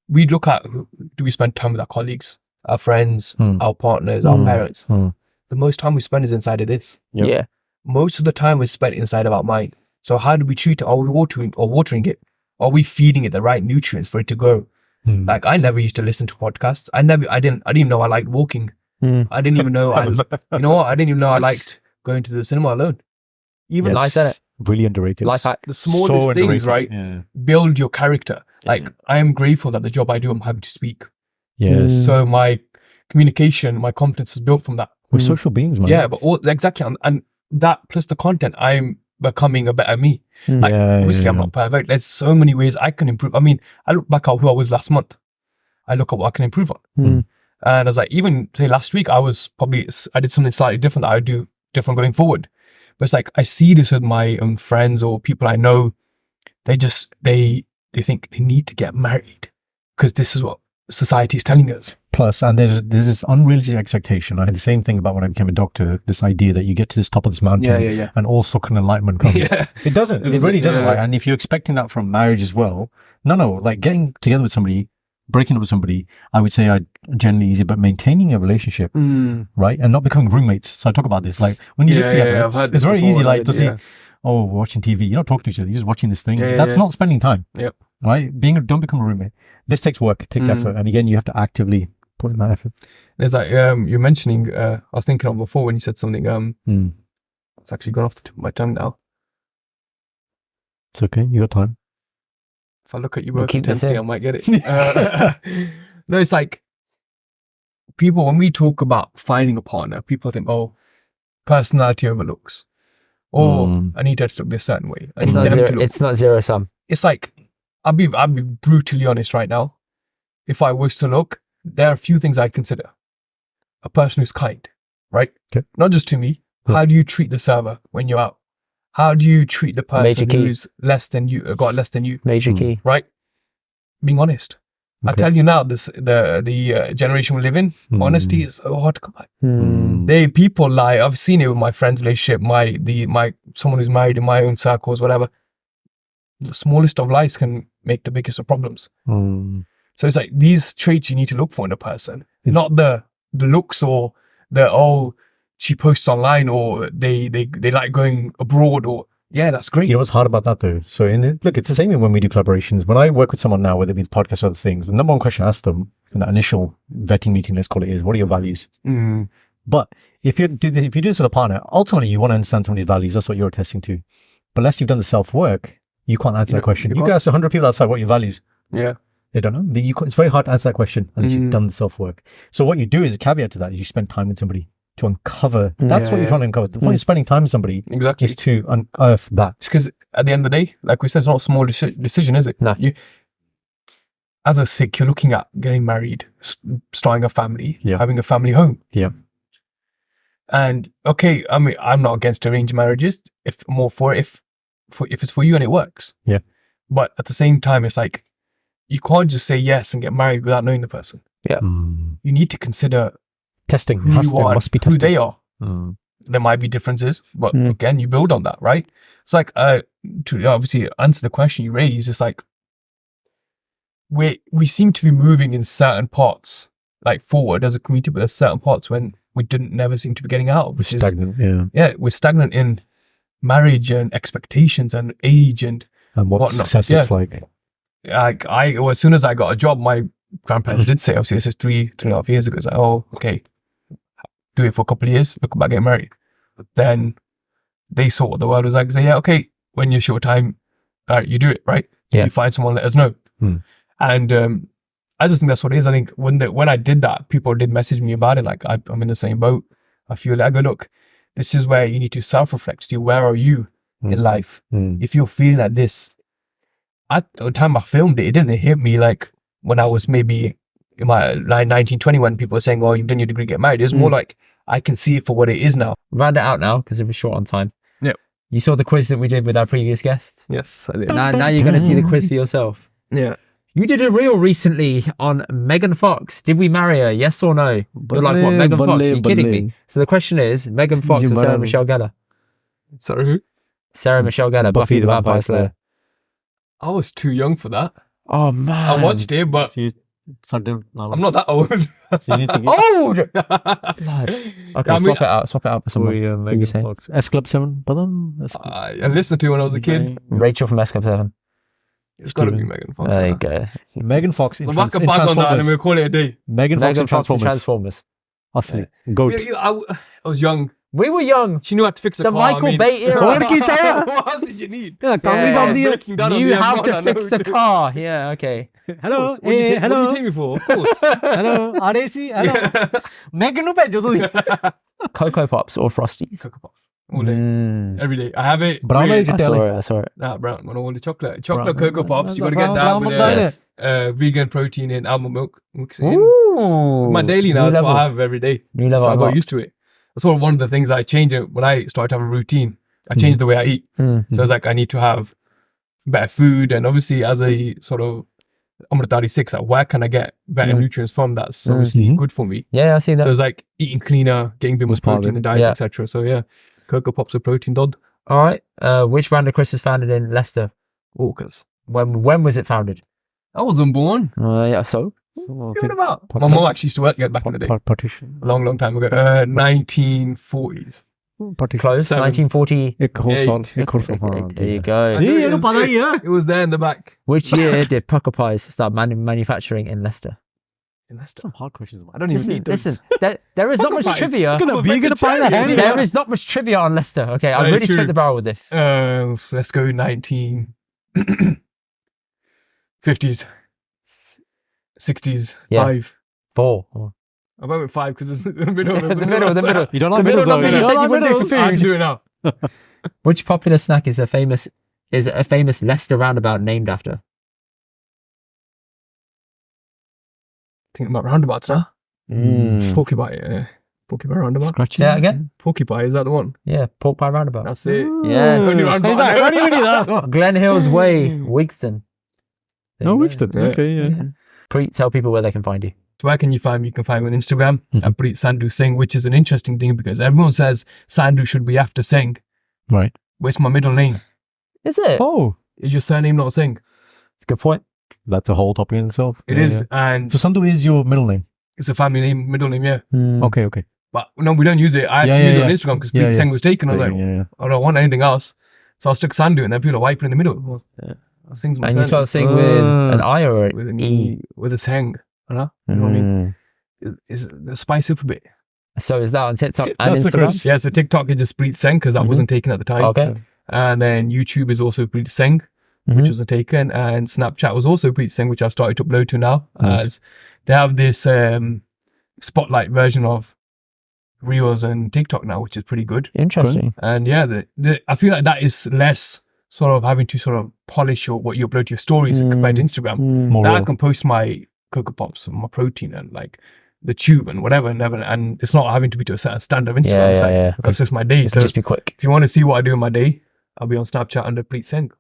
We look at, do we spend time with our colleagues, our friends, our partners, our parents? The most time we spend is inside of this. Yeah. Most of the time is spent inside of our mind. So how do we treat it? Are we watering it? Are we feeding it the right nutrients for it to grow? Like, I never used to listen to podcasts. I didn't even know I liked walking. I didn't even know I didn't even know I liked going to the cinema alone. Even I said it. Really underrated. Life hack. The smallest things, right? Yeah. Build your character. Like, I am grateful that the job I do, I'm having to speak. Yes. So my communication, my confidence is built from that. We're social beings, man. Yeah, but exactly. And that plus the content, I'm becoming a better me. Like, obviously, I'm not perfect. There's so many ways I can improve. I mean, I look back at who I was last month. I look at what I can improve on. And I was like, even say last week, I did something slightly different that I would do different going forward. But it's like, I see this with my own friends or people I know. They think they need to get married because this is what society is telling us. Plus, and there's this unrealistic expectation. I had the same thing about when I became a doctor, this idea that you get to this top of this mountain and all sort of enlightenment comes. It doesn't. It really doesn't. Right? And if you're expecting that from marriage as well, no, like getting together with somebody, breaking up with somebody, I would say generally easy, but maintaining a relationship, right? And not becoming roommates. So I talk about this. Like when you live together, it's very easy like to see, oh, we're watching TV. You're not talking to each other. You're just watching this thing. That's not spending time. Right? Don't become a roommate. This takes work. It takes effort. And again, you have to actively put in that effort. There's like, you're mentioning, I was thinking of before when you said something, it's actually gone off the tip of my tongue now. It's okay. You got time. If I look at you both intensely, I might get it. No, it's like, people, when we talk about finding a partner, people think, oh, personality over looks. or I need her to look this certain way. It's not zero sum. It's like, I'll be brutally honest right now. If I was to look, there are a few things I'd consider. A person who's kind, right? Okay. Not just to me. How do you treat the server when you're out? How do you treat the person who's less than you, got less than you? Major key. Right? Being honest. I tell you now, the generation we live in, honesty is so hard to come by. People lie. I've seen it with my friends' relationship, someone who's married in my own circles, whatever. The smallest of lies can make the biggest of problems. So it's like these traits you need to look for in a person, not the looks or she posts online or they like going abroad or that's great. You know what's hard about that though? So look, it's the same when we do collaborations. When I work with someone now, whether it means podcasts or other things, the number one question I ask them in that initial vetting meeting, let's call it, is what are your values? But if you do this with a partner, ultimately you want to understand somebody's values. That's what you're attesting to. But unless you've done the self-work, you can't answer that question. You can ask 100 people outside what are your values. Yeah. They don't know. It's very hard to answer that question unless you've done the self-work. So what you do is a caveat to that is you spend time with somebody to uncover. That's what you're trying to uncover. The point of spending time with somebody is to unearth that. It's because at the end of the day, like we said, it's not a small decision, is it? No. As a Sikh, you're looking at getting married, starting a family, having a family home. Yeah. And okay, I mean, I'm not against arranged marriages. If it's for you and it works. Yeah. But at the same time, it's like you can't just say yes and get married without knowing the person. Yeah. You need to consider testing. Who you are, must be testing. who they are. There might be differences, but again, you build on that, right? It's like to obviously answer the question you raised. It's like we seem to be moving in certain parts, like forward as a community, but there's certain parts when we never seem to be getting out. We're stagnant. Yeah. We're stagnant in marriage and expectations and age and what success looks like. As soon as I got a job, my grandparents did say, obviously this is 3.5 years ago, it's like, oh, okay, do it for a couple of years, look about getting married. But then they saw what the world was like, say, yeah, okay, when you're short time, all right, you do it, right? If you find someone, let us know. And I just think that's what it is. I think when I did that, people did message me about it, like I'm in the same boat. I feel like, I go, look, this is where you need to self-reflect, see where are you in life? If you're feeling like this, at the time I filmed it, it didn't hit me like when I was maybe in my 19, 20, when people were saying, oh, you've done your degree, get married. It was more like, I can see it for what it is now. Round it out now, because it was short on time. Yep. You saw the quiz that we did with our previous guests? Yes, I did. Now you're going to see the quiz for yourself. Yeah. You did a reel recently on Megan Fox. Did we marry her? Yes or no? You're like, what, Megan Fox? Are you kidding me? So the question is, Megan Fox or Sarah Michelle Gellar? Sorry, who? Sarah Michelle Gellar, Buffy the Vampire Slayer. I was too young for that. Oh, man. I watched it, but I'm not that old. So you need to old! Okay, swap it out for someone. Megan Fox. S Club 7, I listened to it when I was a kid. Rachel from S Club 7. It's got to be Megan Fox. There you go. Megan Fox in I'll back a bag on that and we'll call it a day. Megan Fox in Transformers. Go. I was young. We were young. She knew how to fix a car. The Michael Bay era. What else did you need? You have to fix the car. Yeah, okay. Hello. What did you take me for? Of course. Hello. RAC. Hello. Megan Cocoa Pops or Frosties? Cocoa Pops. All day. Every day. I have it. Brown. I saw it. Nah, brown. I want the chocolate. Chocolate Cocoa Pops. You got to get that with vegan protein in almond milk. Ooh. My daily now. That's what I have every day. So I got used to it. That's one of the things I changed when I started having a routine. I changed the way I eat. So it's like I need to have better food, and obviously as a sort of Amritdhari Sikh, like where can I get better nutrients from that's obviously good for me? Yeah, I see that. So it's like eating cleaner, getting a bit more protein in the diet, etc. So yeah, Cocoa Pops with protein, Dodd. All right. Which brand of crisps is founded in Leicester? Orcas. When was it founded? I wasn't born. Yeah, so? What about? My mom actually used to work here back in the day. Partition. A long time ago. 1940s. Close. 1940. There you go. It was there in the back. Which year did Pucker Pies start manufacturing in Leicester? In Leicester? Some hard questions. I don't even need those. Listen, there is not much trivia. There is not much trivia on Leicester. Okay, I really spent the barrel with this. Let's go 1950s. 60s, 5. 4. I went with 5 because it's the middle. The middle. You don't like the middle number you said you wouldn't do for I have to food. do it now. Which popular snack is a famous Leicester roundabout named after? Thinking about roundabouts now. Porky pie. Porky pie roundabout. Scratchy. Say that again? Porky pie, is that the one? Yeah, pork pie roundabout. That's it. Yeah. Only roundabout. He's like, "Why do you need that?" Glen Hills Way, Wigston. There Oh, you go. Wixton. Yeah. Okay, yeah. Preet, tell people where they can find you. So where can you find me? You can find me on Instagram at Preet Sandhu Singh, which is an interesting thing because everyone says Sandhu should be after Singh. Right. Where's my middle name? Is it? Oh, Is your surname not Singh? That's a good point. that's a whole topic in itself. It is, and So Sandhu is your middle name. it's a family name, middle name, yeah. Okay. But no, we don't use it. I actually use it on Instagram because Preet Singh was taken. I was like, yeah. I don't want anything else. So I stuck Sandhu, and then people are wiping in the middle. Well, Singh's my And you surname. spell Singh with an I or an with an E? with a Singh. You know what I mean? It's spice up a bit. So is that on TikTok and That's the Instagram? question. Yeah, so TikTok is just Preet Singh because that wasn't taken at the time. Okay. And then YouTube is also Preet Singh, which wasn't taken. And Snapchat was also Preet Singh, which I've started to upload to now. Nice. As they have this spotlight version of Reels and TikTok now, which is pretty good. Interesting. And yeah, I feel like that is less sort of having to sort of polish what you upload to your stories compared to Instagram. More Now I real. can post my Cocoa Pops and my protein and like the tube and whatever and it's not having to be to a certain standard of Instagram. It's like, that's just my day. It So can just be quick. if you want to see what I do in my day, I'll be on Snapchat under Preet Singh.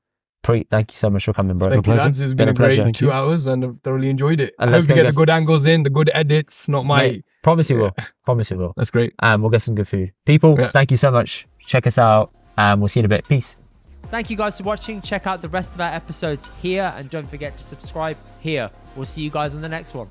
Preet, thank you so much for coming, bro. Thank you, pleasure. lads. It's Been been a a great pleasure. 2 hours and I've thoroughly enjoyed it. And I let's hope you go get the get- good angles in, the good edits, not my... Mate, promise you will. Promise you will. That's great. And we'll get some good food. People, Yeah. thank you so much. Check us out and we'll see you in a bit. Peace. Thank you guys for watching. Check out the rest of our episodes here and don't forget to subscribe here. We'll see you guys on the next one.